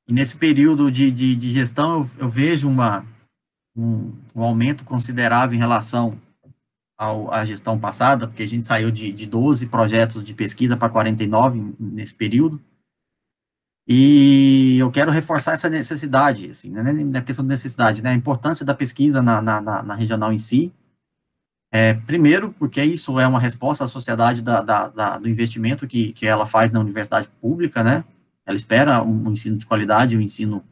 E nesse período de gestão, eu vejo um aumento considerável em relação à gestão passada, porque a gente saiu de 12 projetos de pesquisa para 49 nesse período, e eu quero reforçar essa necessidade, assim, né, na questão de necessidade, né, a importância da pesquisa na regional em si. Primeiro, porque isso é uma resposta à sociedade do investimento que ela faz na universidade pública, né, ela espera um ensino de qualidade, um ensino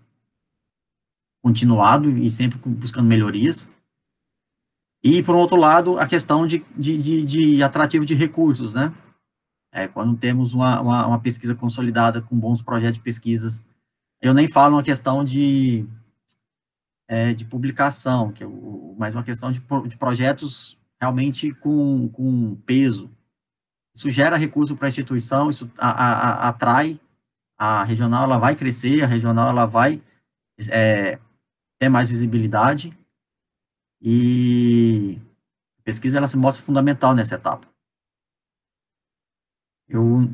continuado e sempre buscando melhorias. E, por outro lado, a questão de atrativo de recursos, né? Quando temos uma pesquisa consolidada com bons projetos de pesquisas, eu nem falo uma questão de publicação, mas uma questão de projetos realmente com peso. Isso gera recurso para a instituição, isso atrai a regional, ela vai crescer, a regional ela vai ter mais visibilidade, e a pesquisa ela se mostra fundamental nessa etapa. Eu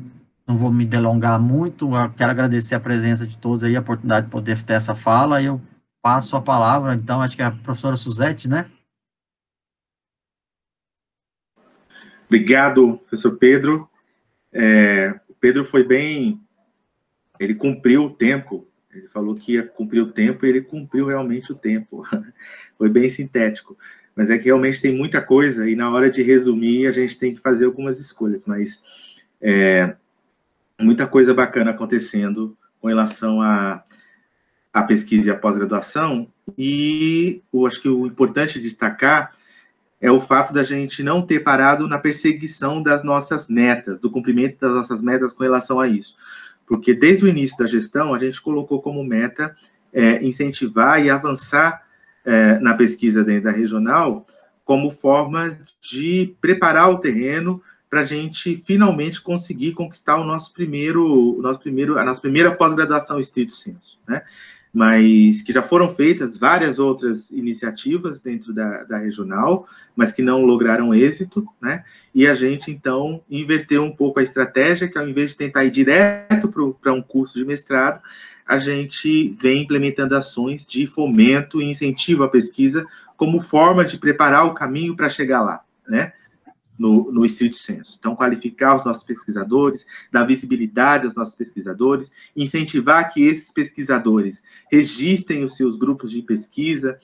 não vou me delongar muito, eu quero agradecer a presença de todos aí, a oportunidade de poder ter essa fala, e eu passo a palavra, então, acho que é a professora Suzete, né? Obrigado, professor Pedro. O Pedro foi bem, ele cumpriu o tempo, ele falou que ia cumprir o tempo, e ele cumpriu realmente o tempo. Foi bem sintético, mas é que realmente tem muita coisa, e na hora de resumir, a gente tem que fazer algumas escolhas, mas muita coisa bacana acontecendo com relação à pesquisa e à pós-graduação, e eu acho que o importante destacar é o fato da gente não ter parado na perseguição das nossas metas, do cumprimento das nossas metas com relação a isso. Porque desde o início da gestão, a gente colocou como meta incentivar e avançar na pesquisa dentro da regional como forma de preparar o terreno para a gente finalmente conseguir conquistar a nossa primeira pós-graduação estrito sensu, né? Mas que já foram feitas várias outras iniciativas dentro da regional, mas que não lograram êxito, né? E a gente, então, inverteu um pouco a estratégia, que ao invés de tentar ir direto para um curso de mestrado, a gente vem implementando ações de fomento e incentivo à pesquisa como forma de preparar o caminho para chegar lá, né? No estrito sensu. Então, qualificar os nossos pesquisadores, dar visibilidade aos nossos pesquisadores, incentivar que esses pesquisadores registrem os seus grupos de pesquisa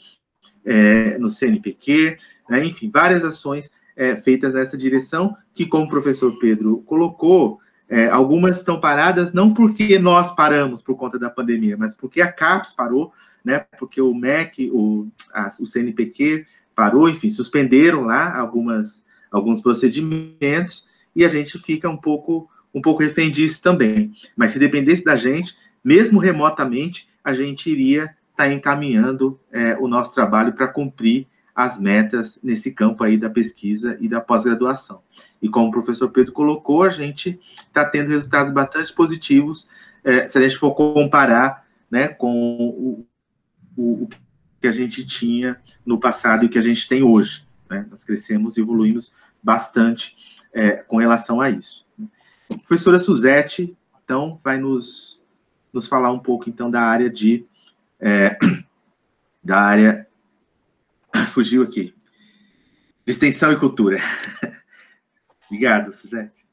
no CNPq, né? Enfim, várias ações feitas nessa direção, que, como o professor Pedro colocou, algumas estão paradas não porque nós paramos por conta da pandemia, mas porque a CAPES parou, né? Porque o MEC, o CNPq parou, enfim, suspenderam lá alguns procedimentos, e a gente fica um pouco refém disso também. Mas se dependesse da gente, mesmo remotamente, a gente iria estar encaminhando o nosso trabalho para cumprir as metas nesse campo aí da pesquisa e da pós-graduação. E como o professor Pedro colocou, a gente está tendo resultados bastante positivos, se a gente for comparar, né, com o que a gente tinha no passado e o que a gente tem hoje, né? Nós crescemos e evoluímos bastante com relação a isso. A professora Suzete, então, vai nos falar um pouco, então, da área fugiu aqui, de extensão e cultura. Obrigado, Suzete.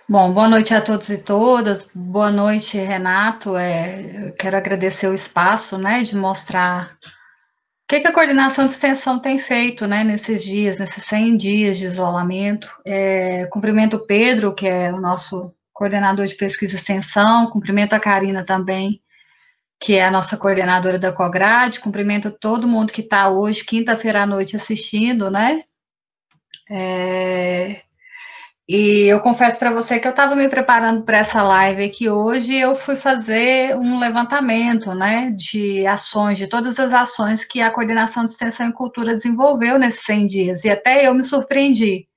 Bom, boa noite a todos e todas, boa noite, Renato, eu quero agradecer o espaço, né, de mostrar o que a coordenação de extensão tem feito, né, nesses dias, nesses 100 dias de isolamento. Cumprimento o Pedro, que é o nosso coordenador de pesquisa e extensão, cumprimento a Karina também, que é a nossa coordenadora da COGRADE, cumprimento todo mundo que está hoje, quinta-feira à noite, assistindo, né. E eu confesso para você que eu estava me preparando para essa live aqui hoje, e eu fui fazer um levantamento, né, de ações, de todas as ações que a Coordenação de Extensão e Cultura desenvolveu nesses 100 dias, e até eu me surpreendi.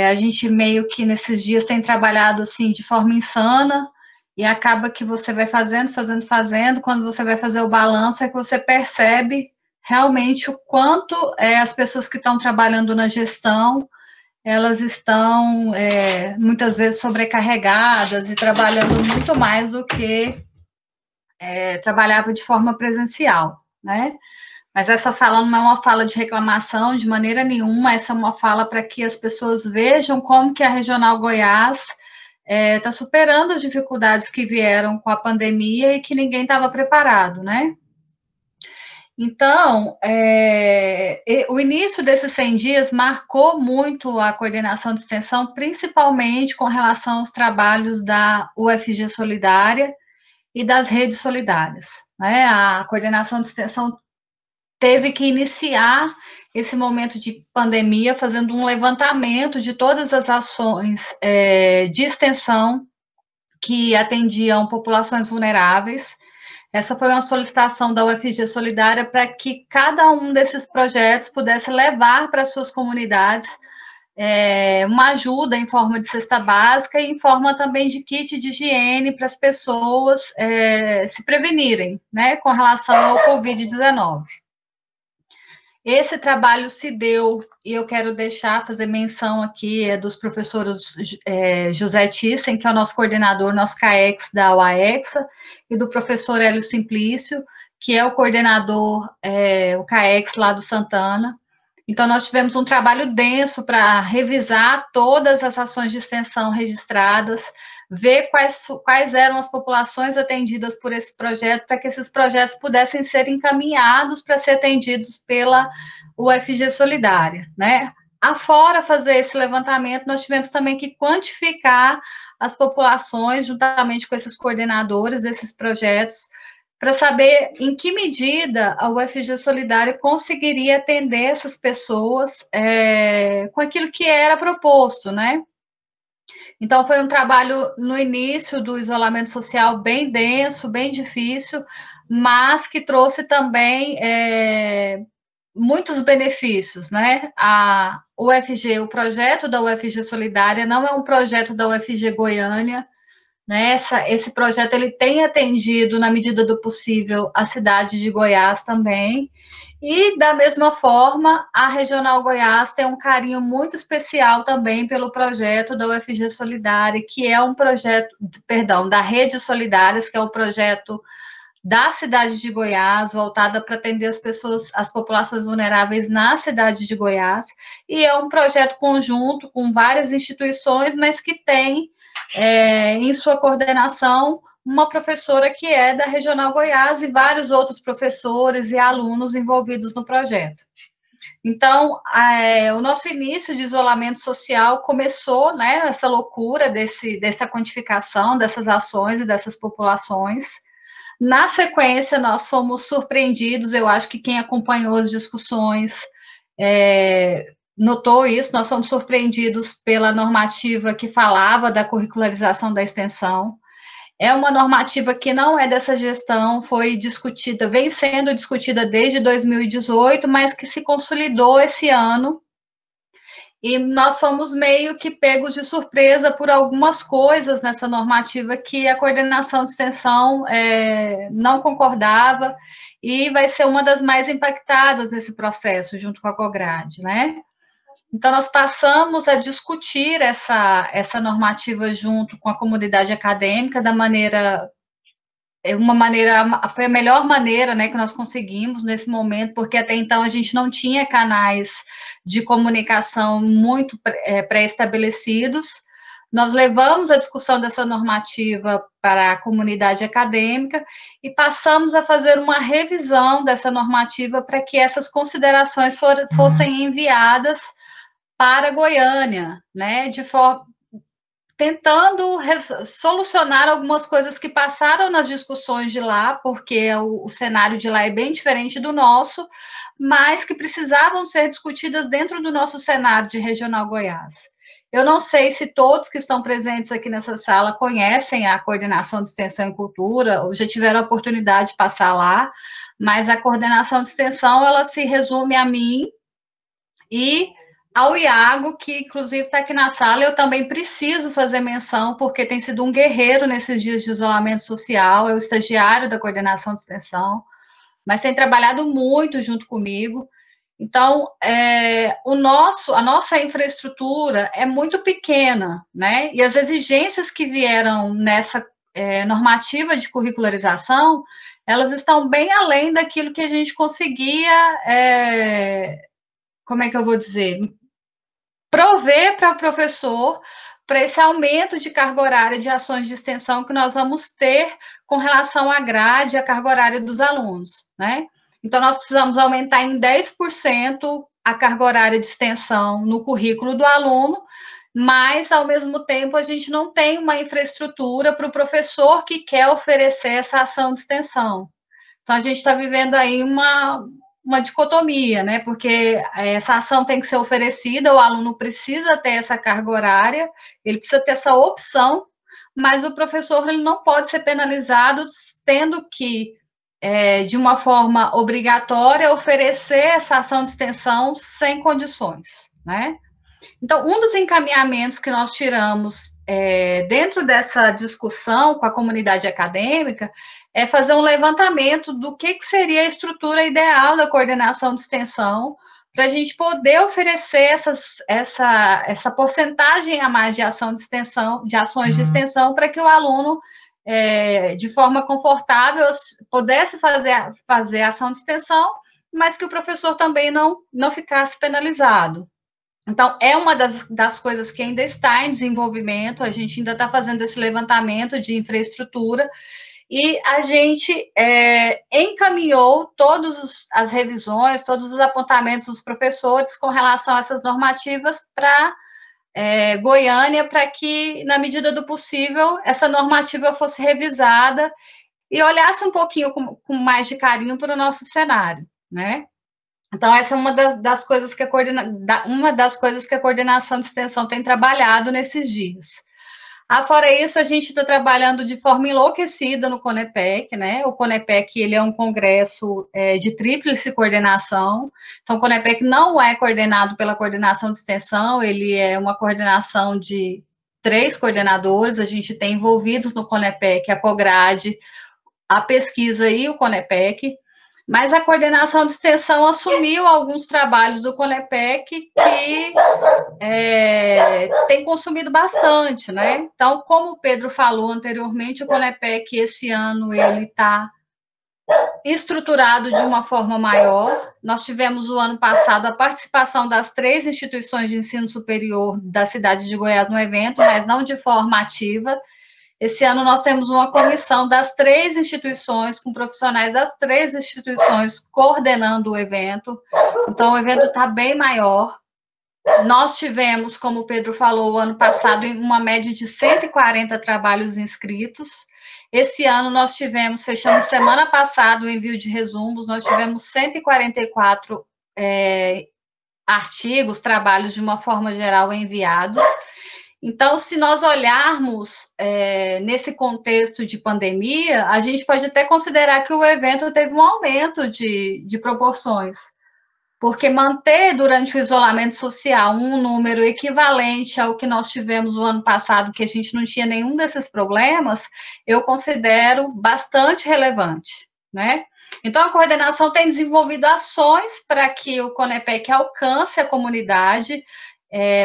A gente meio que nesses dias tem trabalhado assim de forma insana, e acaba que você vai fazendo, quando você vai fazer o balanço é que você percebe realmente o quanto as pessoas que estão trabalhando na gestão, elas estão muitas vezes sobrecarregadas e trabalhando muito mais do que trabalhava de forma presencial, né? Mas essa fala não é uma fala de reclamação de maneira nenhuma, essa é uma fala para que as pessoas vejam como que a Regional Goiás está superando as dificuldades que vieram com a pandemia e que ninguém estava preparado, né? Então, o início desses 100 dias marcou muito a coordenação de extensão, principalmente com relação aos trabalhos da UFG Solidária e das redes solidárias, né? A coordenação de extensão teve que iniciar esse momento de pandemia fazendo um levantamento de todas as ações de extensão que atendiam populações vulneráveis. Essa foi uma solicitação da UFG Solidária para que cada um desses projetos pudesse levar para suas comunidades uma ajuda em forma de cesta básica e em forma também de kit de higiene para as pessoas se prevenirem, né, com relação ao Covid-19. Esse trabalho se deu, e eu quero fazer menção aqui, dos professores José Thyssen, que é o nosso coordenador, nosso CAEX da UAEXA, e do professor Hélio Simplício, que é o coordenador, o CAEX lá do Santana. Então, nós tivemos um trabalho denso para revisar todas as ações de extensão registradas, ver quais eram as populações atendidas por esse projeto, para que esses projetos pudessem ser encaminhados para ser atendidos pela UFG Solidária, né? Afora fazer esse levantamento, nós tivemos também que quantificar as populações, juntamente com esses coordenadores desses projetos, para saber em que medida a UFG Solidária conseguiria atender essas pessoas com aquilo que era proposto, né? Então, foi um trabalho no início do isolamento social bem denso, bem difícil, mas que trouxe também muitos benefícios, né? A UFG, o projeto da UFG Solidária não é um projeto da UFG Goiânia, né? Esse projeto ele tem atendido, na medida do possível, a cidade de Goiás também. E, da mesma forma, a Regional Goiás tem um carinho muito especial também pelo projeto da UFG Solidária, que é um projeto, da Rede Solidárias, que é um projeto da cidade de Goiás, voltada para atender as populações vulneráveis na cidade de Goiás, e é um projeto conjunto com várias instituições, mas que tem em sua coordenação uma professora que é da Regional Goiás e vários outros professores e alunos envolvidos no projeto. Então, o nosso início de isolamento social começou, né, essa loucura dessa quantificação dessas ações e dessas populações. Na sequência, nós fomos surpreendidos, eu acho que quem acompanhou as discussões notou isso, nós fomos surpreendidos pela normativa que falava da curricularização da extensão. É uma normativa que não é dessa gestão, foi discutida, vem sendo discutida desde 2018, mas que se consolidou esse ano, e nós fomos meio que pegos de surpresa por algumas coisas nessa normativa que a coordenação de extensão não concordava, e vai ser uma das mais impactadas nesse processo, junto com a COGRADE, né? Então, nós passamos a discutir essa normativa junto com a comunidade acadêmica foi a melhor maneira, né, que nós conseguimos nesse momento, porque até então a gente não tinha canais de comunicação muito pré-estabelecidos. Nós levamos a discussão dessa normativa para a comunidade acadêmica e passamos a fazer uma revisão dessa normativa para que essas considerações fossem enviadas para Goiânia, né, tentando solucionar algumas coisas que passaram nas discussões de lá, porque o cenário de lá é bem diferente do nosso, mas que precisavam ser discutidas dentro do nosso cenário de Regional Goiás. Eu não sei se todos que estão presentes aqui nessa sala conhecem a Coordenação de Extensão e Cultura, ou já tiveram a oportunidade de passar lá, mas a Coordenação de Extensão, ela se resume a mim e ao Iago, que inclusive está aqui na sala. Eu também preciso fazer menção, porque tem sido um guerreiro nesses dias de isolamento social, é o estagiário da coordenação de extensão, mas tem trabalhado muito junto comigo. Então, a nossa infraestrutura é muito pequena, né? E as exigências que vieram nessa normativa de curricularização, elas estão bem além daquilo que a gente conseguia, como é que eu vou dizer, prover para o professor, para esse aumento de carga horária de ações de extensão que nós vamos ter com relação à grade e à carga horária dos alunos, né? Então, nós precisamos aumentar em 10% a carga horária de extensão no currículo do aluno, mas, ao mesmo tempo, a gente não tem uma infraestrutura para o professor que quer oferecer essa ação de extensão. Então, a gente está vivendo aí uma dicotomia, né? Porque essa ação tem que ser oferecida, o aluno precisa ter essa carga horária, ele precisa ter essa opção, mas o professor ele não pode ser penalizado tendo que, de uma forma obrigatória, oferecer essa ação de extensão sem condições, né? Então, um dos encaminhamentos que nós tiramos dentro dessa discussão com a comunidade acadêmica é fazer um levantamento do que seria a estrutura ideal da coordenação de extensão para a gente poder oferecer essa porcentagem a mais de ação de extensão, de ações de extensão, para que o aluno, de forma confortável, pudesse fazer ação de extensão, mas que o professor também não ficasse penalizado. Então, é uma das coisas que ainda está em desenvolvimento, a gente ainda está fazendo esse levantamento de infraestrutura, e a gente encaminhou todas as revisões, todos os apontamentos dos professores com relação a essas normativas para Goiânia, para que, na medida do possível, essa normativa fosse revisada e olhasse um pouquinho com mais de carinho para o nosso cenário, né? Então, essa é uma das coisas que a coordenação de extensão tem trabalhado nesses dias. Fora isso, a gente está trabalhando de forma enlouquecida no CONEPEC, né? O CONEPEC, ele é um congresso de tríplice coordenação. Então, o CONEPEC não é coordenado pela coordenação de extensão, ele é uma coordenação de 3 coordenadores. A gente tem envolvidos no CONEPEC a COGRADE, a pesquisa e o CONEPEC. Mas a coordenação de extensão assumiu alguns trabalhos do CONEPEC que tem consumido bastante, né? Então, como o Pedro falou anteriormente, o CONEPEC, esse ano, ele está estruturado de uma forma maior. Nós tivemos, o ano passado, a participação das 3 instituições de ensino superior da cidade de Goiás no evento, mas não de forma ativa. Esse ano nós temos uma comissão das 3 instituições, com profissionais das 3 instituições coordenando o evento. Então, o evento está bem maior. Nós tivemos, como o Pedro falou, o ano passado, uma média de 140 trabalhos inscritos. Esse ano nós fechamos semana passada o envio de resumos, nós tivemos 144 artigos, trabalhos de uma forma geral enviados. Então, se nós olharmos nesse contexto de pandemia, a gente pode até considerar que o evento teve um aumento de proporções, porque manter durante o isolamento social um número equivalente ao que nós tivemos o ano passado, que a gente não tinha nenhum desses problemas, eu considero bastante relevante, né? Então, a coordenação tem desenvolvido ações para que o CONEPEC alcance a comunidade,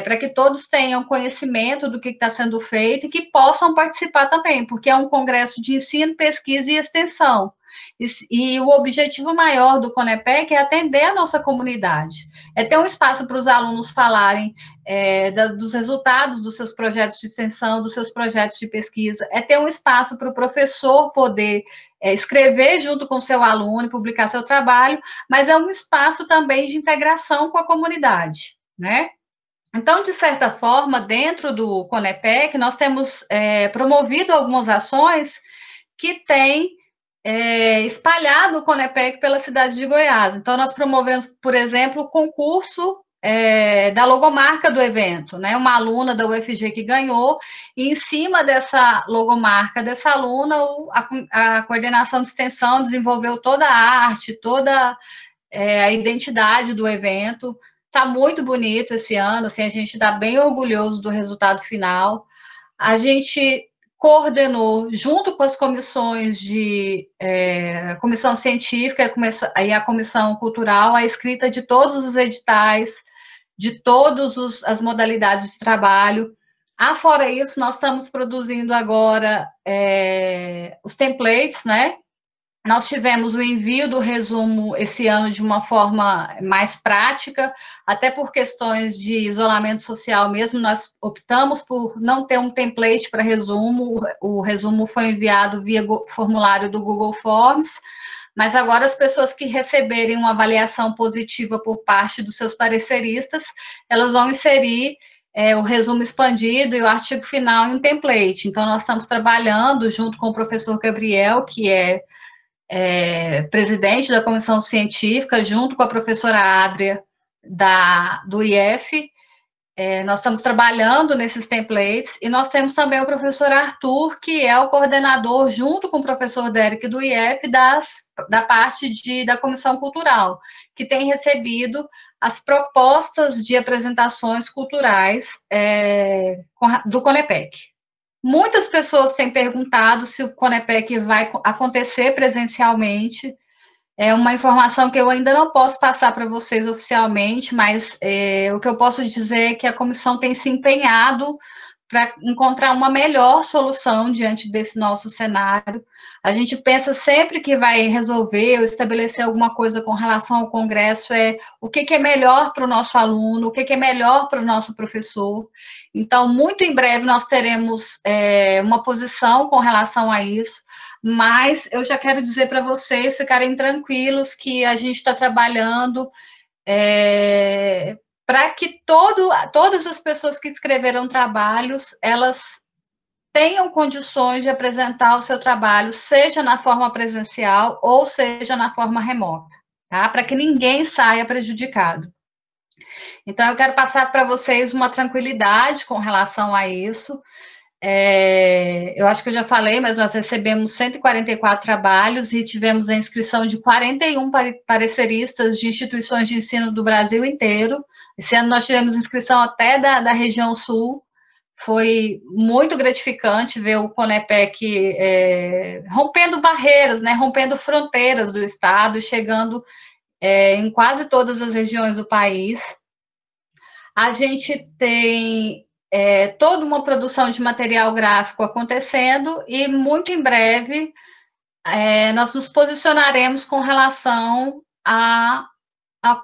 para que todos tenham conhecimento do que está sendo feito e que possam participar também, porque é um congresso de ensino, pesquisa e extensão. E o objetivo maior do CONEPEC é atender a nossa comunidade, é ter um espaço para os alunos falarem dos resultados dos seus projetos de extensão, dos seus projetos de pesquisa, é ter um espaço para o professor poder escrever junto com o seu aluno, publicar seu trabalho, mas é um espaço também de integração com a comunidade, né? Então, de certa forma, dentro do CONEPEC, nós temos promovido algumas ações que têm espalhado o CONEPEC pela cidade de Goiás. Então, nós promovemos, por exemplo, o concurso da logomarca do evento, né? Uma aluna da UFG que ganhou, e em cima dessa logomarca dessa aluna, a coordenação de extensão desenvolveu toda a arte, toda a identidade do evento. Está muito bonito esse ano, assim, a gente está bem orgulhoso do resultado final. A gente coordenou, junto com as comissões a comissão científica e a comissão cultural, a escrita de todos os editais, de todas as modalidades de trabalho. Fora isso, nós estamos produzindo agora os templates, né? Nós tivemos o envio do resumo esse ano de uma forma mais prática, até por questões de isolamento social mesmo, nós optamos por não ter um template para resumo, o resumo foi enviado via formulário do Google Forms, mas agora as pessoas que receberem uma avaliação positiva por parte dos seus pareceristas, elas vão inserir o resumo expandido e o artigo final em um template. Então, nós estamos trabalhando junto com o professor Gabriel, que é presidente da comissão científica, junto com a professora Adria, do IF, nós estamos trabalhando nesses templates, e nós temos também o professor Arthur, que é o coordenador, junto com o professor Derek do IF, da parte da Comissão Cultural, que tem recebido as propostas de apresentações culturais do CONEPEC. Muitas pessoas têm perguntado se o CONEPEC vai acontecer presencialmente. É uma informação que eu ainda não posso passar para vocês oficialmente, mas o que eu posso dizer é que a comissão tem se empenhado para encontrar uma melhor solução diante desse nosso cenário. A gente pensa sempre que vai resolver ou estabelecer alguma coisa com relação ao congresso, o que é melhor para o nosso aluno, o que é melhor para o nosso professor. Então, muito em breve nós teremos uma posição com relação a isso, mas eu já quero dizer para vocês ficarem tranquilos que a gente está trabalhando para que todas as pessoas que escreveram trabalhos, elas tenham condições de apresentar o seu trabalho, seja na forma presencial ou seja na forma remota, tá? Para que ninguém saia prejudicado. Então, eu quero passar para vocês uma tranquilidade com relação a isso. Eu acho que eu já falei, mas nós recebemos 144 trabalhos e tivemos a inscrição de 41 pareceristas de instituições de ensino do Brasil inteiro. Esse ano nós tivemos inscrição até da região sul. Foi muito gratificante ver o CONEPEC rompendo barreiras, né, rompendo fronteiras do estado, chegando em quase todas as regiões do país. A gente tem toda uma produção de material gráfico acontecendo e, muito em breve, nós nos posicionaremos com relação a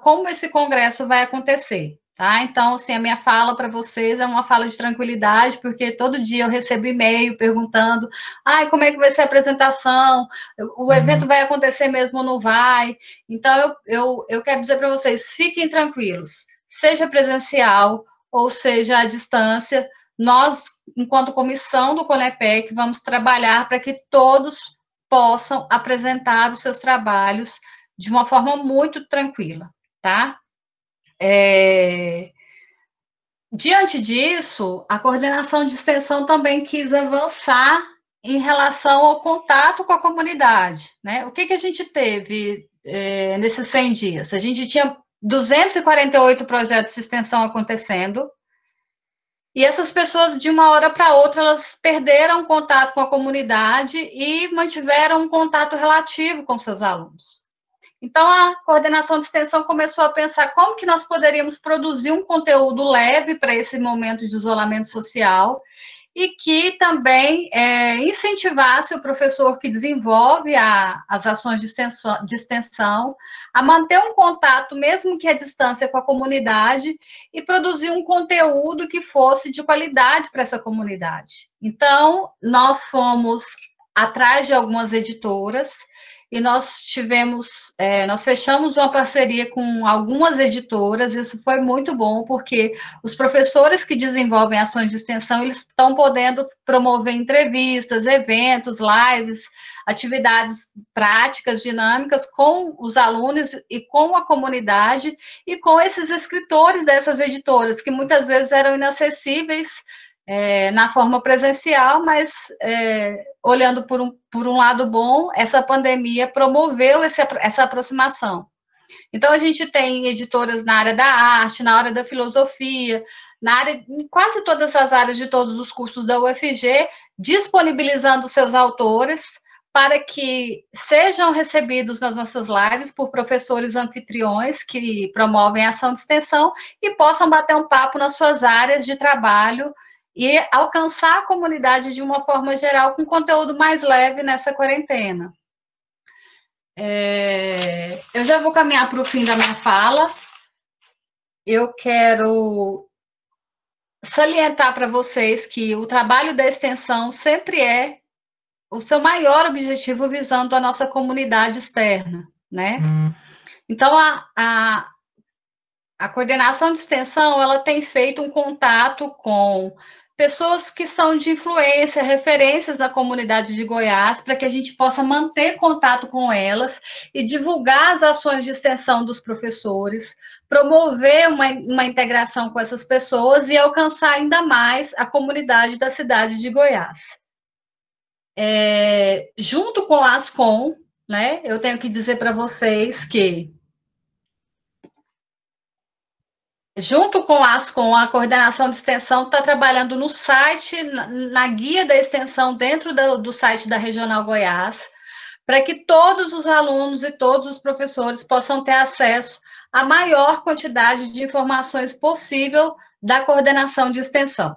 como esse congresso vai acontecer, tá? Então, assim, a minha fala para vocês é uma fala de tranquilidade, porque todo dia eu recebo e-mail perguntando, como é que vai ser a apresentação? O evento vai acontecer mesmo ou não vai? Então, eu quero dizer para vocês, fiquem tranquilos, seja presencial ou seja à distância, nós, enquanto comissão do CONEPEC, vamos trabalhar para que todos possam apresentar os seus trabalhos de uma forma muito tranquila, tá? Diante disso, a coordenação de extensão também quis avançar em relação ao contato com a comunidade, né? O que a gente teve nesses 100 dias? A gente tinha 248 projetos de extensão acontecendo, e essas pessoas, de uma hora para outra, elas perderam contato com a comunidade e mantiveram um contato relativo com seus alunos. Então, a coordenação de extensão começou a pensar como que nós poderíamos produzir um conteúdo leve para esse momento de isolamento social e que também incentivasse o professor que desenvolve as ações de extensão a manter um contato, mesmo que à distância, com a comunidade e produzir um conteúdo que fosse de qualidade para essa comunidade. Então, nós fomos atrás de algumas editoras e nós fechamos uma parceria com algumas editoras. Isso foi muito bom, porque os professores que desenvolvem ações de extensão, eles estão podendo promover entrevistas, eventos, lives, atividades práticas, dinâmicas com os alunos e com a comunidade e com esses escritores dessas editoras, que muitas vezes eram inacessíveis na forma presencial, mas olhando por um lado bom, essa pandemia promoveu essa aproximação. Então, a gente tem editoras na área da arte, na área da filosofia, em quase todas as áreas de todos os cursos da UFG, disponibilizando seus autores para que sejam recebidos nas nossas lives por professores anfitriões que promovem a ação de extensão e possam bater um papo nas suas áreas de trabalho e alcançar a comunidade de uma forma geral com conteúdo mais leve nessa quarentena. Eu já vou caminhar para o fim da minha fala. Eu quero salientar para vocês que o trabalho da extensão sempre é o seu maior objetivo visando a nossa comunidade externa, né? Então, a coordenação de extensão, ela tem feito um contato com pessoas que são de influência, referências da comunidade de Goiás, para que a gente possa manter contato com elas e divulgar as ações de extensão dos professores, promover uma integração com essas pessoas e alcançar ainda mais a comunidade da cidade de Goiás. Junto com a Ascom, né, eu tenho que dizer para vocês que junto com a Ascom, a coordenação de extensão está trabalhando no site, na guia da extensão dentro do site da Regional Goiás, para que todos os alunos e todos os professores possam ter acesso à maior quantidade de informações possível da coordenação de extensão.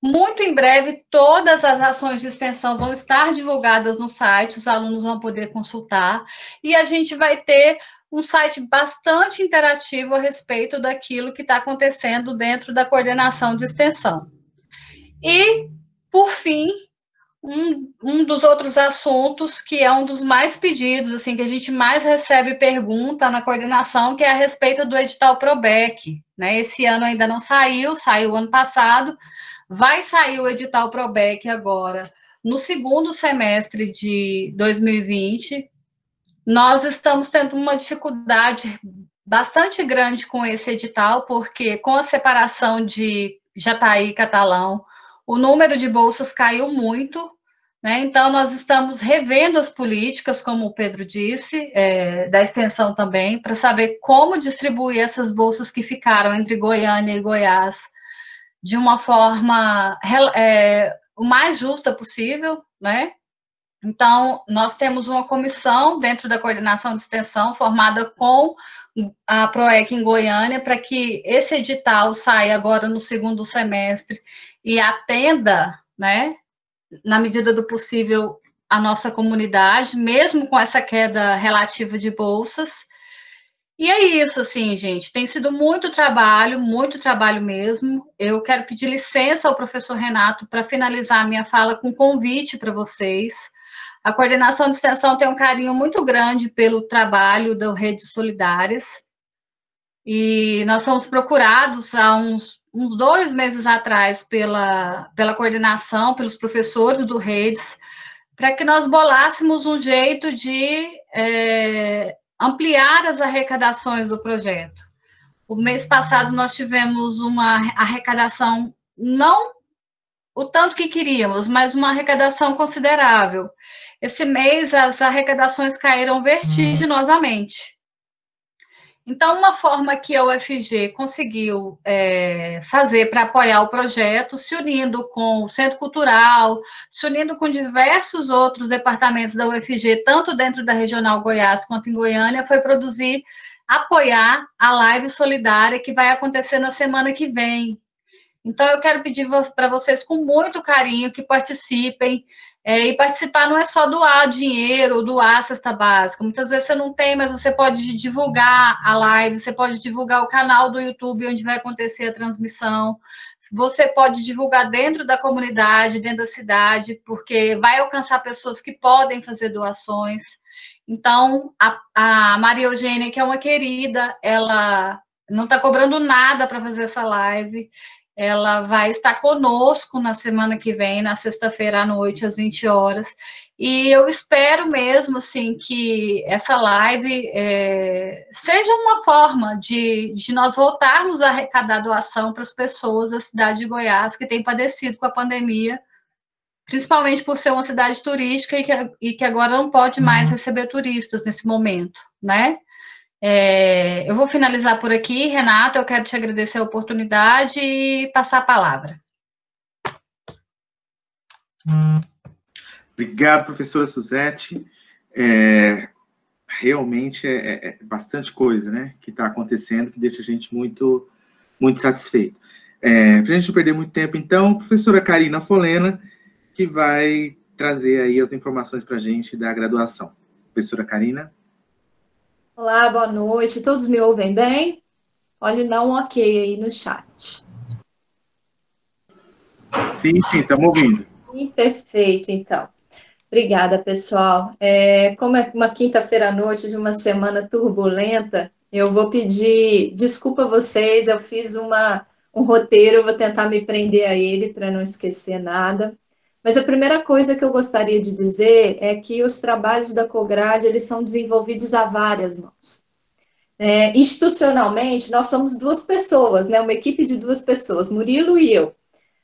Muito em breve, todas as ações de extensão vão estar divulgadas no site, os alunos vão poder consultar, e a gente vai ter um site bastante interativo a respeito daquilo que está acontecendo dentro da coordenação de extensão. E, por fim, um dos outros assuntos, que é um dos mais pedidos, assim, que a gente mais recebe pergunta na coordenação, que é a respeito do edital Probec, né? Esse ano ainda não saiu, saiu ano passado, vai sair o edital Probec agora, no segundo semestre de 2020. Nós estamos tendo uma dificuldade bastante grande com esse edital, porque com a separação de Jataí e Catalão, o número de bolsas caiu muito, né? Então, nós estamos revendo as políticas, como o Pedro disse, da extensão também, para saber como distribuir essas bolsas que ficaram entre Goiânia e Goiás de uma forma o mais justa possível, né? Então, nós temos uma comissão dentro da coordenação de extensão formada com a PROEC em Goiânia para que esse edital saia agora no segundo semestre e atenda, né, na medida do possível, a nossa comunidade, mesmo com essa queda relativa de bolsas. E é isso, assim, gente, tem sido muito trabalho mesmo. Eu quero pedir licença ao professor Renato para finalizar a minha fala com um convite para vocês. A coordenação de extensão tem um carinho muito grande pelo trabalho da Redes Solidárias, e nós fomos procurados há uns 2 meses atrás pela coordenação, pelos professores do Redes, para que nós bolássemos um jeito de ampliar as arrecadações do projeto. O mês passado nós tivemos uma arrecadação, não o tanto que queríamos, mas uma arrecadação considerável. Esse mês as arrecadações caíram vertiginosamente. Então, uma forma que a UFG conseguiu fazer para apoiar o projeto, se unindo com o Centro Cultural, se unindo com diversos outros departamentos da UFG, tanto dentro da Regional Goiás quanto em Goiânia, foi apoiar a live solidária que vai acontecer na semana que vem. Então, eu quero pedir para vocês, com muito carinho, que participem. E participar não é só doar dinheiro, doar a cesta básica. Muitas vezes você não tem, mas você pode divulgar a live, você pode divulgar o canal do YouTube onde vai acontecer a transmissão. Você pode divulgar dentro da comunidade, dentro da cidade, porque vai alcançar pessoas que podem fazer doações. Então, a Maria Eugênia, que é uma querida, ela não está cobrando nada para fazer essa live. Ela vai estar conosco na semana que vem, na sexta-feira à noite, às 20 horas. E eu espero mesmo, assim, que essa live seja uma forma de nós voltarmos a arrecadar doação para as pessoas da cidade de Goiás que têm padecido com a pandemia, principalmente por ser uma cidade turística e que agora não pode mais receber turistas nesse momento, né? Eu vou finalizar por aqui, Renato, eu quero te agradecer a oportunidade e passar a palavra. Obrigado, professora Suzete. Realmente é bastante coisa, né, que está acontecendo, que deixa a gente muito, muito satisfeito. Para a gente não perder muito tempo, então, a professora Karina Folena, que vai trazer aí as informações para a gente da graduação. Professora Karina. Olá, boa noite. Todos me ouvem bem? Pode dar um ok aí no chat. Sim, estamos ouvindo. Perfeito, então. Obrigada, pessoal. Como é uma quinta-feira à noite de uma semana turbulenta, eu vou pedir desculpa a vocês, eu fiz um roteiro, vou tentar me prender a ele para não esquecer nada. Mas a primeira coisa que eu gostaria de dizer é que os trabalhos da COGRADE, eles são desenvolvidos a várias mãos. Institucionalmente, nós somos duas pessoas, né? Uma equipe de duas pessoas, Murilo e eu.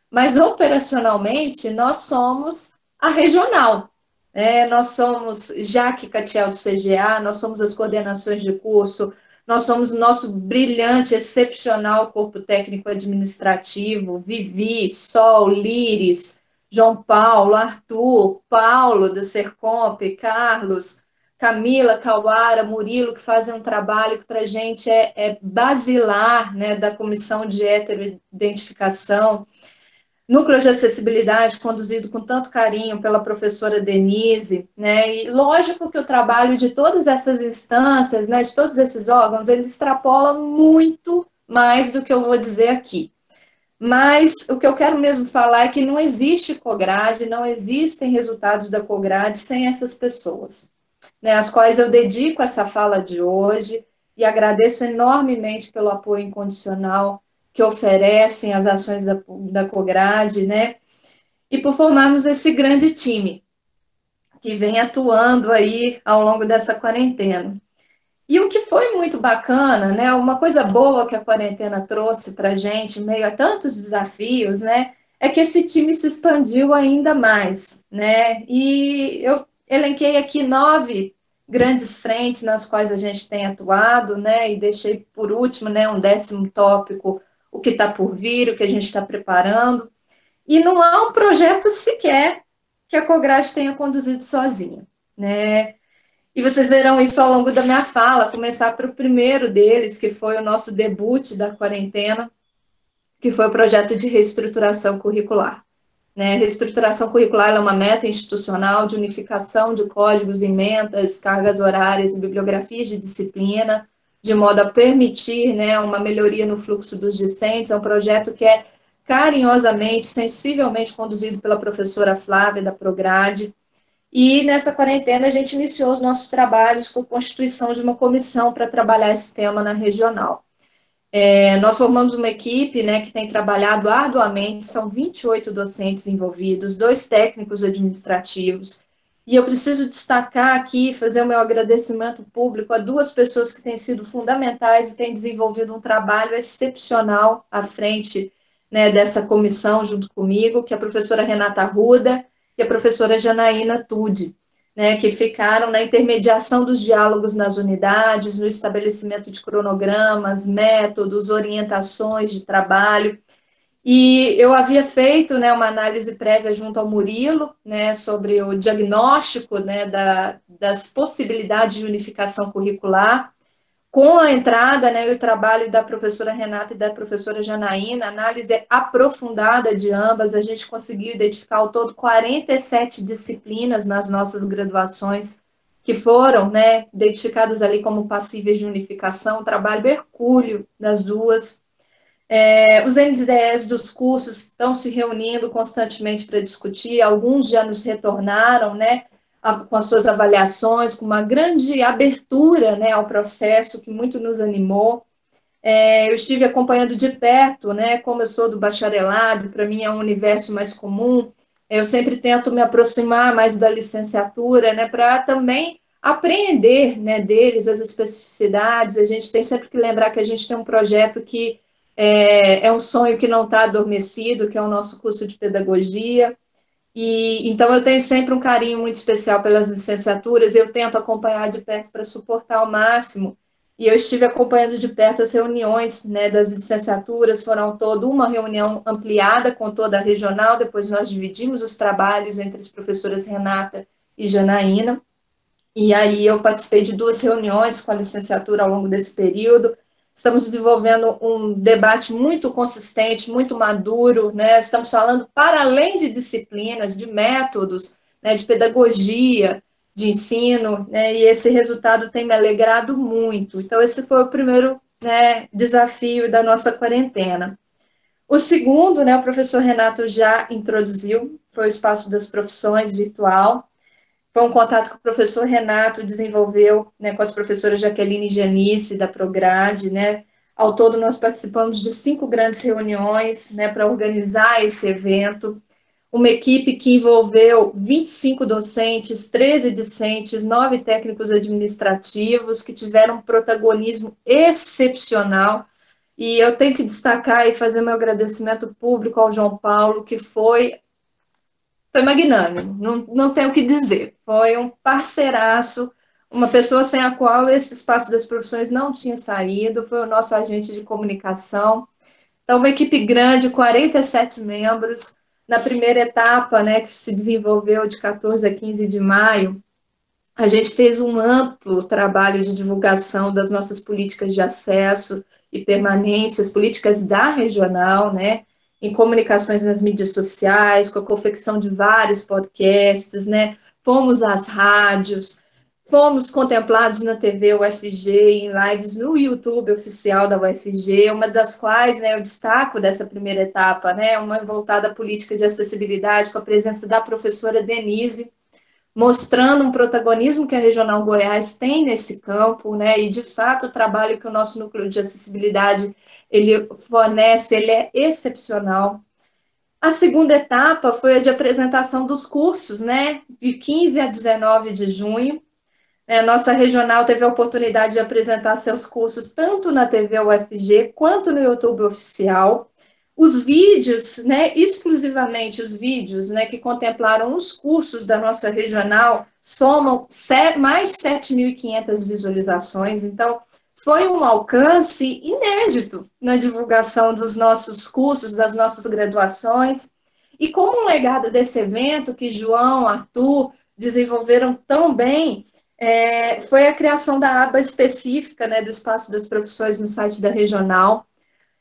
Mas operacionalmente, nós somos a regional. Nós somos Jaque Catiel do CGA, nós somos as coordenações de curso, nós somos o nosso brilhante, excepcional corpo técnico administrativo, Vivi, Sol, Líris, João Paulo, Arthur, Paulo da Sercomp, Carlos, Camila, Cauara, Murilo, que fazem um trabalho que para a gente é basilar, né, da Comissão de Heteroidentificação. Núcleo de acessibilidade conduzido com tanto carinho pela professora Denise, né? E lógico que o trabalho de todas essas instâncias, né, de todos esses órgãos, ele extrapola muito mais do que eu vou dizer aqui. Mas o que eu quero mesmo falar é que não existe COGRADE, não existem resultados da COGRADE sem essas pessoas, né, às quais eu dedico essa fala de hoje e agradeço enormemente pelo apoio incondicional que oferecem as ações da COGRADE, né, e por formarmos esse grande time que vem atuando aí ao longo dessa quarentena. E o que foi muito bacana, né, uma coisa boa que a quarentena trouxe para a gente, meio a tantos desafios, né, é que esse time se expandiu ainda mais, né, e eu elenquei aqui 9 grandes frentes nas quais a gente tem atuado, né, e deixei por último, né, um 10º tópico, o que está por vir, o que a gente está preparando, e não há um projeto sequer que a COGRADE tenha conduzido sozinha, né. E vocês verão isso ao longo da minha fala, começar para o primeiro deles, que foi o nosso debut da quarentena, que foi o projeto de reestruturação curricular. Né? Reestruturação curricular é uma meta institucional de unificação de códigos, emendas, cargas horárias e bibliografias de disciplina, de modo a permitir, né, uma melhoria no fluxo dos discentes. É um projeto que é carinhosamente, sensivelmente conduzido pela professora Flávia, da Prograde. E nessa quarentena a gente iniciou os nossos trabalhos com a constituição de uma comissão para trabalhar esse tema na regional. Nós formamos uma equipe, né, que tem trabalhado arduamente, são 28 docentes envolvidos, 2 técnicos administrativos, e eu preciso destacar aqui, fazer o meu agradecimento público a 2 pessoas que têm sido fundamentais e têm desenvolvido um trabalho excepcional à frente, né, dessa comissão junto comigo, que é a professora Renata Arruda e a professora Janaína Tude, né, que ficaram na intermediação dos diálogos nas unidades, no estabelecimento de cronogramas, métodos, orientações de trabalho. E eu havia feito, né, uma análise prévia junto ao Murilo, né, sobre o diagnóstico, né, das possibilidades de unificação curricular. Com a entrada, né, e o trabalho da professora Renata e da professora Janaína, análise aprofundada de ambas, a gente conseguiu identificar ao todo 47 disciplinas nas nossas graduações, que foram, né, identificadas ali como passíveis de unificação, trabalho hercúleo das duas. Os NDEs dos cursos estão se reunindo constantemente para discutir, alguns já nos retornaram, né, com as suas avaliações, com uma grande abertura, né, ao processo, que muito nos animou. Eu estive acompanhando de perto, né, como eu sou do bacharelado, para mim é um universo mais comum, eu sempre tento me aproximar mais da licenciatura, né, para também aprender, né, deles as especificidades. A gente tem sempre que lembrar que a gente tem um projeto que é um sonho que não está adormecido, que é o nosso curso de pedagogia. E então eu tenho sempre um carinho muito especial pelas licenciaturas, eu tento acompanhar de perto para suportar ao máximo, e eu estive acompanhando de perto as reuniões, né, das licenciaturas, foram toda uma reunião ampliada com toda a regional, depois nós dividimos os trabalhos entre as professoras Renata e Janaína, e aí eu participei de 2 reuniões com a licenciatura ao longo desse período. Estamos desenvolvendo um debate muito consistente, muito maduro, né? Estamos falando para além de disciplinas, de métodos, né, de pedagogia, de ensino, né, e esse resultado tem me alegrado muito. Então, esse foi o primeiro, né, desafio da nossa quarentena. O segundo, né, o professor Renato já introduziu, foi o Espaço das Profissões virtual. Foi um contato que o professor Renato desenvolveu, né, com as professoras Jaqueline e Janice, da Prograde, né. Ao todo, nós participamos de 5 grandes reuniões, né, para organizar esse evento. Uma equipe que envolveu 25 docentes, 13 discentes, 9 técnicos administrativos, que tiveram um protagonismo excepcional. E eu tenho que destacar e fazer meu agradecimento público ao João Paulo, que foi magnânimo, não tenho o que dizer. Foi um parceiraço, uma pessoa sem a qual esse espaço das profissões não tinha saído, foi o nosso agente de comunicação. Então, uma equipe grande, 47 membros. Na primeira etapa, né, que se desenvolveu de 14 a 15 de maio, a gente fez um amplo trabalho de divulgação das nossas políticas de acesso e permanências, políticas da regional, né, em comunicações nas mídias sociais, com a confecção de vários podcasts, né, fomos às rádios, fomos contemplados na TV UFG, em lives no YouTube oficial da UFG, uma das quais, né, eu destaco dessa primeira etapa, né, uma voltada à política de acessibilidade, com a presença da professora Denise, mostrando um protagonismo que a Regional Goiás tem nesse campo, né, e de fato o trabalho que o nosso núcleo de acessibilidade ele fornece, ele é excepcional. A segunda etapa foi a de apresentação dos cursos, né, de 15 a 19 de junho. Nossa regional teve a oportunidade de apresentar seus cursos tanto na TV UFG quanto no YouTube oficial. Os vídeos, né, exclusivamente os vídeos, né, que contemplaram os cursos da nossa regional, somam mais de 7.500 visualizações, então foi um alcance inédito na divulgação dos nossos cursos, das nossas graduações, e como um legado desse evento, que João, Arthur desenvolveram tão bem, foi a criação da aba específica, né, do Espaço das Profissões no site da regional.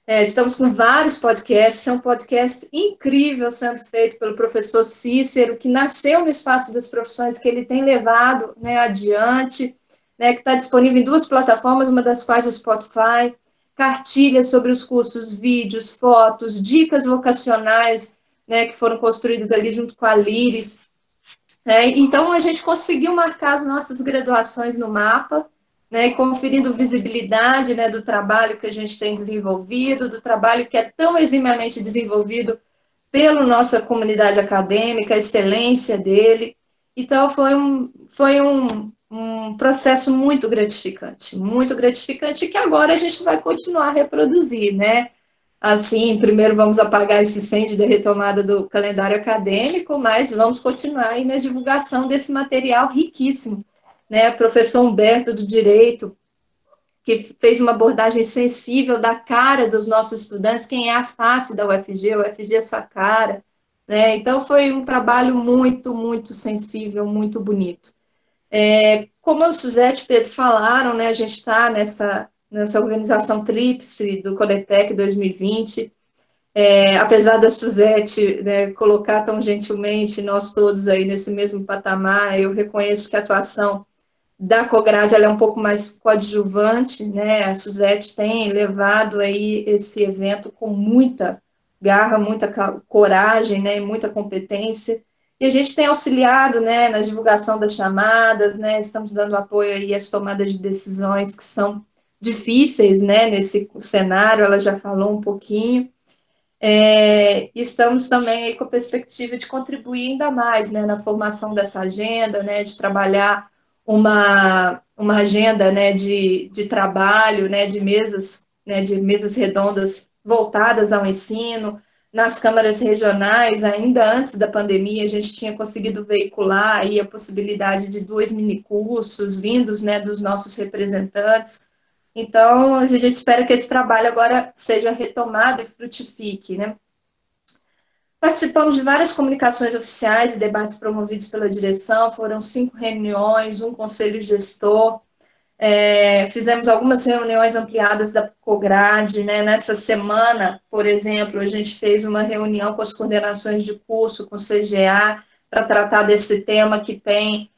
Estamos com vários podcasts, tem um podcast incrível sendo feito pelo professor Cícero, que nasceu no Espaço das Profissões, que ele tem levado, né, adiante, né, que está disponível em 2 plataformas, uma das quais o Spotify, cartilhas sobre os cursos, vídeos, fotos, dicas vocacionais, né, que foram construídas ali junto com a Líris. Então, a gente conseguiu marcar as nossas graduações no mapa, né, conferindo visibilidade, né, do trabalho que a gente tem desenvolvido, do trabalho que é tão eximiamente desenvolvido pela nossa comunidade acadêmica, a excelência dele. Então, foi um processo muito gratificante, que agora a gente vai continuar a reproduzir, né? Assim, primeiro vamos apagar esse incêndio da retomada do calendário acadêmico, mas vamos continuar aí na divulgação desse material riquíssimo, né? O professor Humberto do Direito, que fez uma abordagem sensível da cara dos nossos estudantes, quem é a face da UFG, a UFG é sua cara, né? Então, foi um trabalho muito, muito sensível, muito bonito. Como a Suzete e Pedro falaram, né, a gente está nessa organização tríplice do Codepec 2020, apesar da Suzete, né, colocar tão gentilmente nós todos aí nesse mesmo patamar, eu reconheço que a atuação da Cograde ela é um pouco mais coadjuvante, né, a Suzete tem levado aí esse evento com muita garra, muita coragem, né, muita competência, e a gente tem auxiliado, né, na divulgação das chamadas, né, estamos dando apoio aí às tomadas de decisões que são difíceis, né, nesse cenário, ela já falou um pouquinho. Estamos também aí com a perspectiva de contribuir ainda mais, né, na formação dessa agenda, né, de trabalhar uma agenda, né, de trabalho, né, de mesas redondas voltadas ao ensino. Nas câmaras regionais, ainda antes da pandemia, a gente tinha conseguido veicular aí a possibilidade de 2 minicursos vindos, né, dos nossos representantes. Então, a gente espera que esse trabalho agora seja retomado e frutifique, né? Participamos de várias comunicações oficiais e debates promovidos pela direção, foram 5 reuniões, um conselho gestor, fizemos algumas reuniões ampliadas da Cograde, né? Nessa semana, por exemplo, a gente fez uma reunião com as coordenações de curso, com o CGA, para tratar desse tema que tem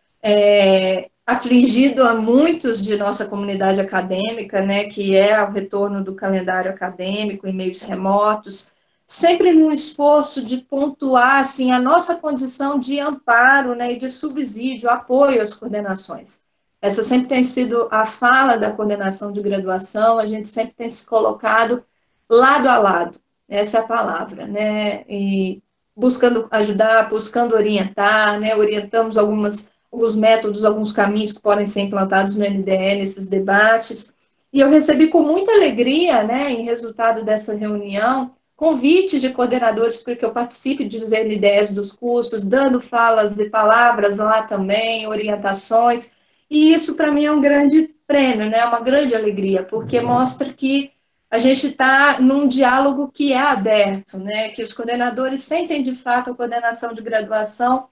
afligido a muitos de nossa comunidade acadêmica, né, que é o retorno do calendário acadêmico em meios remotos. sempre num esforço de pontuar assim, a nossa condição de amparo, né, e de subsídio, apoio às coordenações. Essa sempre tem sido a fala da coordenação de graduação, a gente sempre tem se colocado lado a lado, essa é a palavra, né, e buscando ajudar, buscando orientar, né, orientamos alguns métodos, alguns caminhos que podem ser implantados no NDE nesses debates, e eu recebi com muita alegria, né, em resultado dessa reunião, convites de coordenadores para que eu participe dos NDEs dos cursos, dando falas e palavras lá também, orientações, e isso para mim é um grande prêmio, né, uma grande alegria, porque mostra que a gente está num diálogo que é aberto, né, que os coordenadores sentem de fato a coordenação de graduação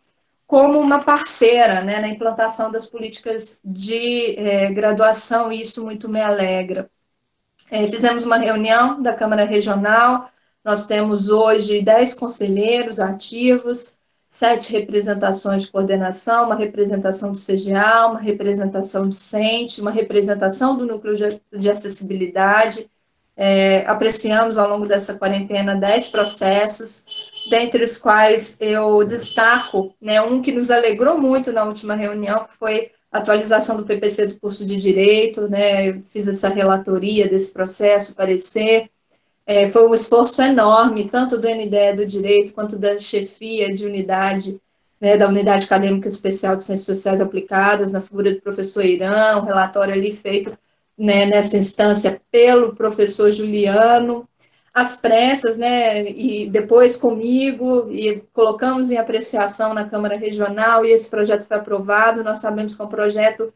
como uma parceira, né, na implantação das políticas de graduação, e isso muito me alegra. Fizemos uma reunião da Câmara Regional, nós temos hoje 10 conselheiros ativos, 7 representações de coordenação, uma representação do CGA, uma representação do CENTE, uma representação do Núcleo de Acessibilidade. Apreciamos ao longo dessa quarentena 10 processos, dentre os quais eu destaco, né, um que nos alegrou muito na última reunião, que foi a atualização do PPC do curso de Direito, né, eu fiz essa relatoria desse processo, parecer, foi um esforço enorme, tanto do NDE do Direito, quanto da chefia de unidade, né, da Unidade Acadêmica Especial de Ciências Sociais Aplicadas, na figura do professor Irã, um relatório ali feito, né, nessa instância pelo professor Juliano, às pressas, né, e depois comigo, e colocamos em apreciação na Câmara Regional, e esse projeto foi aprovado. Nós sabemos que é um projeto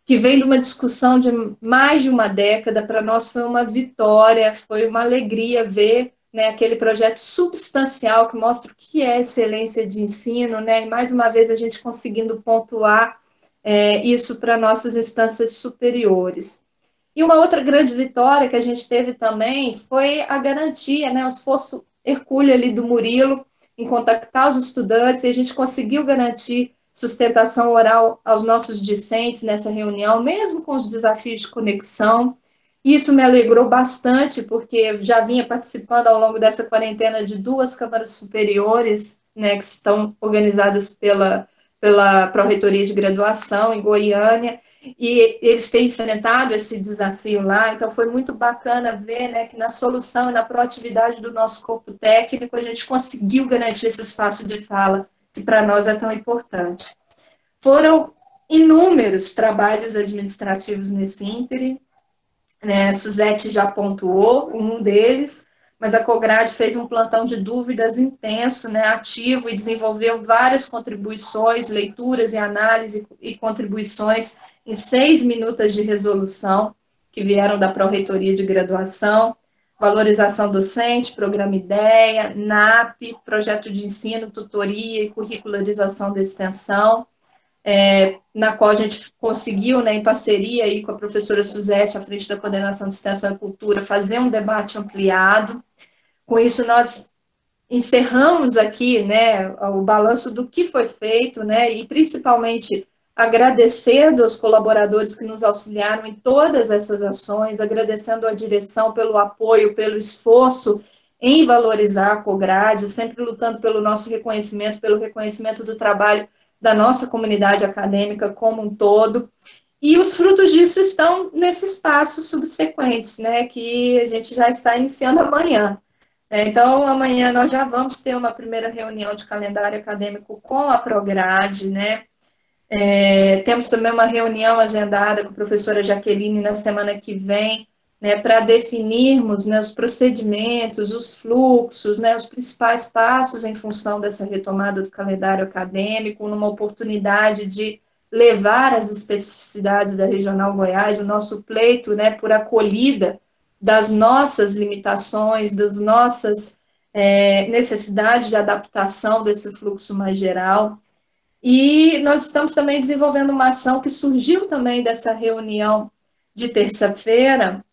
que vem de uma discussão de mais de uma década, para nós foi uma vitória, foi uma alegria ver, né, aquele projeto substancial que mostra o que é excelência de ensino, né, e mais uma vez a gente conseguindo pontuar isso para nossas instâncias superiores. E uma outra grande vitória que a gente teve também foi a garantia, né, o esforço hercúleo ali do Murilo em contactar os estudantes, e a gente conseguiu garantir sustentação oral aos nossos discentes nessa reunião, mesmo com os desafios de conexão. Isso me alegrou bastante, porque já vinha participando ao longo dessa quarentena de 2 câmaras superiores, né, que estão organizadas pela Pró-Reitoria de Graduação em Goiânia, e eles têm enfrentado esse desafio lá, então foi muito bacana ver, né, que na solução e na proatividade do nosso corpo técnico a gente conseguiu garantir esse espaço de fala, que para nós é tão importante. Foram inúmeros trabalhos administrativos nesse ínterim, né, Suzete já pontuou um deles, mas a COGRADE fez um plantão de dúvidas intenso, né, ativo, e desenvolveu várias contribuições, leituras e análise e contribuições em 6 minutos de resolução, que vieram da Pró-Reitoria de Graduação, valorização docente, programa IDEA, NAP, projeto de ensino, tutoria e curricularização da extensão, na qual a gente conseguiu, né, em parceria aí com a professora Suzete, à frente da Coordenação de Extensão e Cultura, fazer um debate ampliado. Com isso, nós encerramos aqui, né, o balanço do que foi feito, né, e principalmente agradecendo aos colaboradores que nos auxiliaram em todas essas ações, agradecendo à direção pelo apoio, pelo esforço em valorizar a COGRADE, sempre lutando pelo nosso reconhecimento, pelo reconhecimento do trabalho da nossa comunidade acadêmica como um todo, e os frutos disso estão nesses passos subsequentes, né, que a gente já está iniciando amanhã. Então, amanhã nós já vamos ter uma primeira reunião de calendário acadêmico com a Prograde, né, temos também uma reunião agendada com a professora Jaqueline na semana que vem, né, para definirmos, né, os procedimentos, os fluxos, né, os principais passos em função dessa retomada do calendário acadêmico, numa oportunidade de levar as especificidades da Regional Goiás, o nosso pleito, né, por acolhida das nossas limitações, das nossas necessidades de adaptação desse fluxo mais geral. E nós estamos também desenvolvendo uma ação que surgiu também dessa reunião de terça-feira,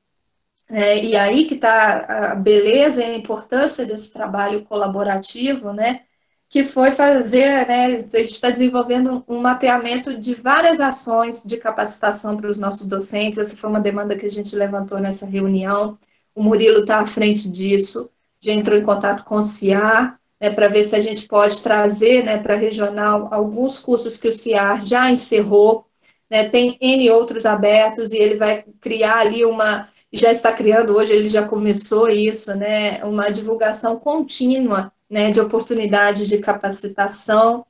e aí que está a beleza e a importância desse trabalho colaborativo, né, que foi fazer, né, a gente está desenvolvendo um mapeamento de várias ações de capacitação para os nossos docentes. Essa foi uma demanda que a gente levantou nessa reunião, o Murilo está à frente disso, já entrou em contato com o CIAR, né, para ver se a gente pode trazer, né, para a regional alguns cursos que o CIAR já encerrou, né, tem N outros abertos, e ele vai criar ali já está criando hoje, ele já começou isso, né, uma divulgação contínua, né, de oportunidades de capacitação.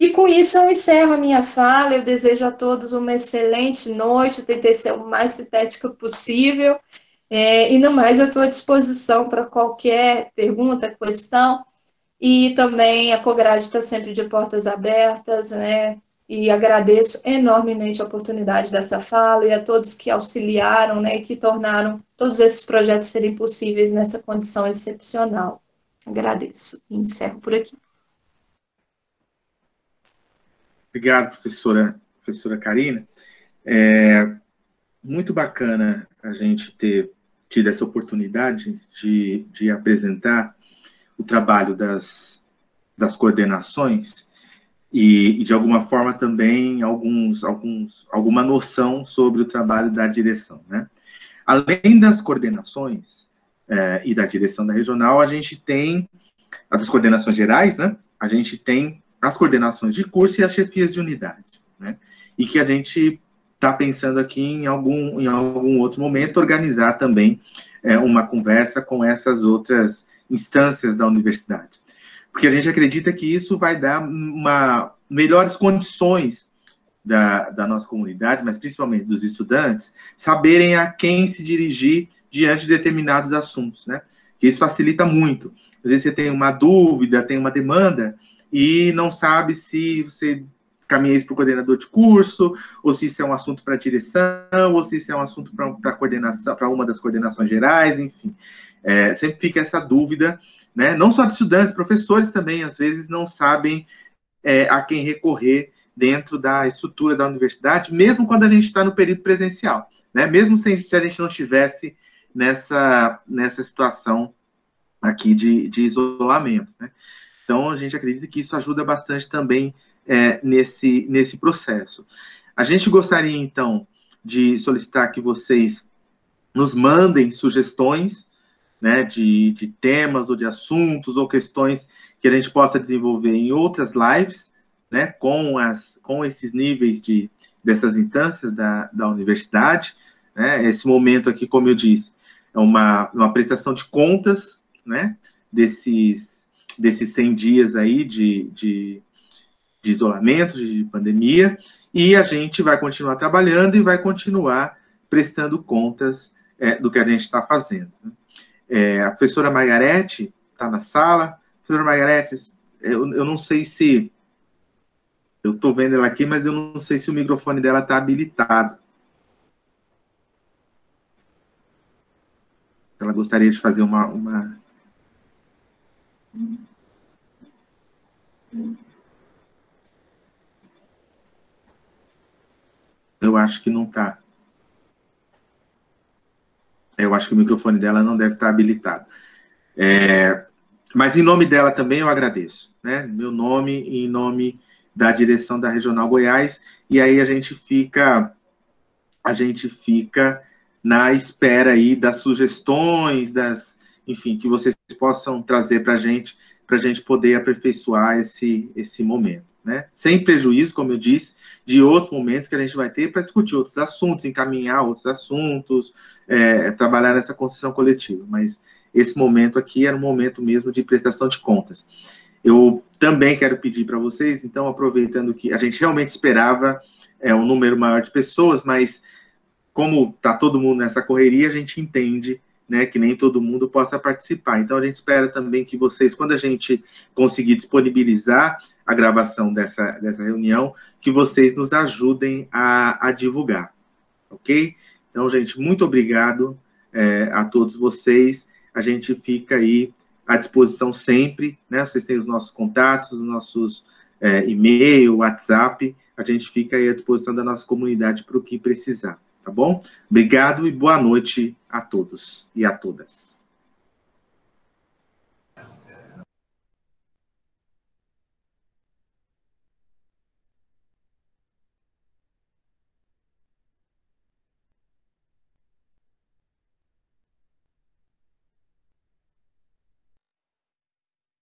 E com isso eu encerro a minha fala, eu desejo a todos uma excelente noite, eu tentei ser o mais sintética possível, e no mais eu estou à disposição para qualquer pergunta, questão, e também a Cograde está sempre de portas abertas, né, e agradeço enormemente a oportunidade dessa fala e a todos que auxiliaram, né, e que tornaram todos esses projetos serem possíveis nessa condição excepcional. Agradeço e encerro por aqui. Obrigado, professora Karina. Muito bacana a gente ter tido essa oportunidade de apresentar o trabalho das coordenações e, de alguma forma, também alguma noção sobre o trabalho da direção, né? Além das coordenações e da direção da regional, a gente tem as coordenações gerais, né? A gente tem as coordenações de curso e as chefias de unidade, né? E que a gente está pensando aqui em algum outro momento organizar também uma conversa com essas outras instâncias da universidade. Porque a gente acredita que isso vai dar melhores condições da nossa comunidade, mas principalmente dos estudantes, saberem a quem se dirigir diante de determinados assuntos, né? Que isso facilita muito. Às vezes você tem uma dúvida, tem uma demanda, e não sabe se você caminha isso para o coordenador de curso, ou se isso é um assunto para a direção, ou se isso é um assunto para coordenação, para uma das coordenações gerais, enfim. Sempre fica essa dúvida, né? Não só de estudantes, professores também, às vezes, não sabem a quem recorrer dentro da estrutura da universidade, mesmo quando a gente está no período presencial, né? Mesmo se a gente não estivesse nessa situação aqui de isolamento, né? Então, a gente acredita que isso ajuda bastante também nesse processo. A gente gostaria, então, de solicitar que vocês nos mandem sugestões, né, de temas ou de assuntos ou questões que a gente possa desenvolver em outras lives, né, com esses níveis dessas instâncias da universidade, né? Esse momento aqui, como eu disse, é uma prestação de contas, né, desses 100 dias aí de isolamento, de pandemia, e a gente vai continuar trabalhando e vai continuar prestando contas do que a gente está fazendo. A professora Margarete está na sala. Professora Margarete, eu não sei se... Eu estou vendo ela aqui, mas eu não sei se o microfone dela está habilitado. Ela gostaria de fazer uma... Eu acho que não está. Eu acho que o microfone dela não deve estar habilitado. Mas em nome dela também eu agradeço, né? Meu nome e em nome da direção da Regional Goiás, e aí a gente fica na espera aí das sugestões, enfim, que vocês possam trazer para a gente poder aperfeiçoar esse momento, né? Sem prejuízo, como eu disse, de outros momentos que a gente vai ter para discutir outros assuntos, encaminhar outros assuntos, trabalhar nessa construção coletiva, mas esse momento aqui era um momento mesmo de prestação de contas. Eu também quero pedir para vocês, então, aproveitando que a gente realmente esperava um número maior de pessoas, mas como está todo mundo nessa correria, a gente entende, né, que nem todo mundo possa participar. Então, a gente espera também que vocês, quando a gente conseguir disponibilizar a gravação dessa reunião, que vocês nos ajudem a divulgar, ok? Então, gente, muito obrigado a todos vocês. A gente fica aí à disposição sempre, né? Vocês têm os nossos contatos, os nossos e-mail, WhatsApp. A gente fica aí à disposição da nossa comunidade para o que precisar, tá bom? Obrigado e boa noite a todos e a todas.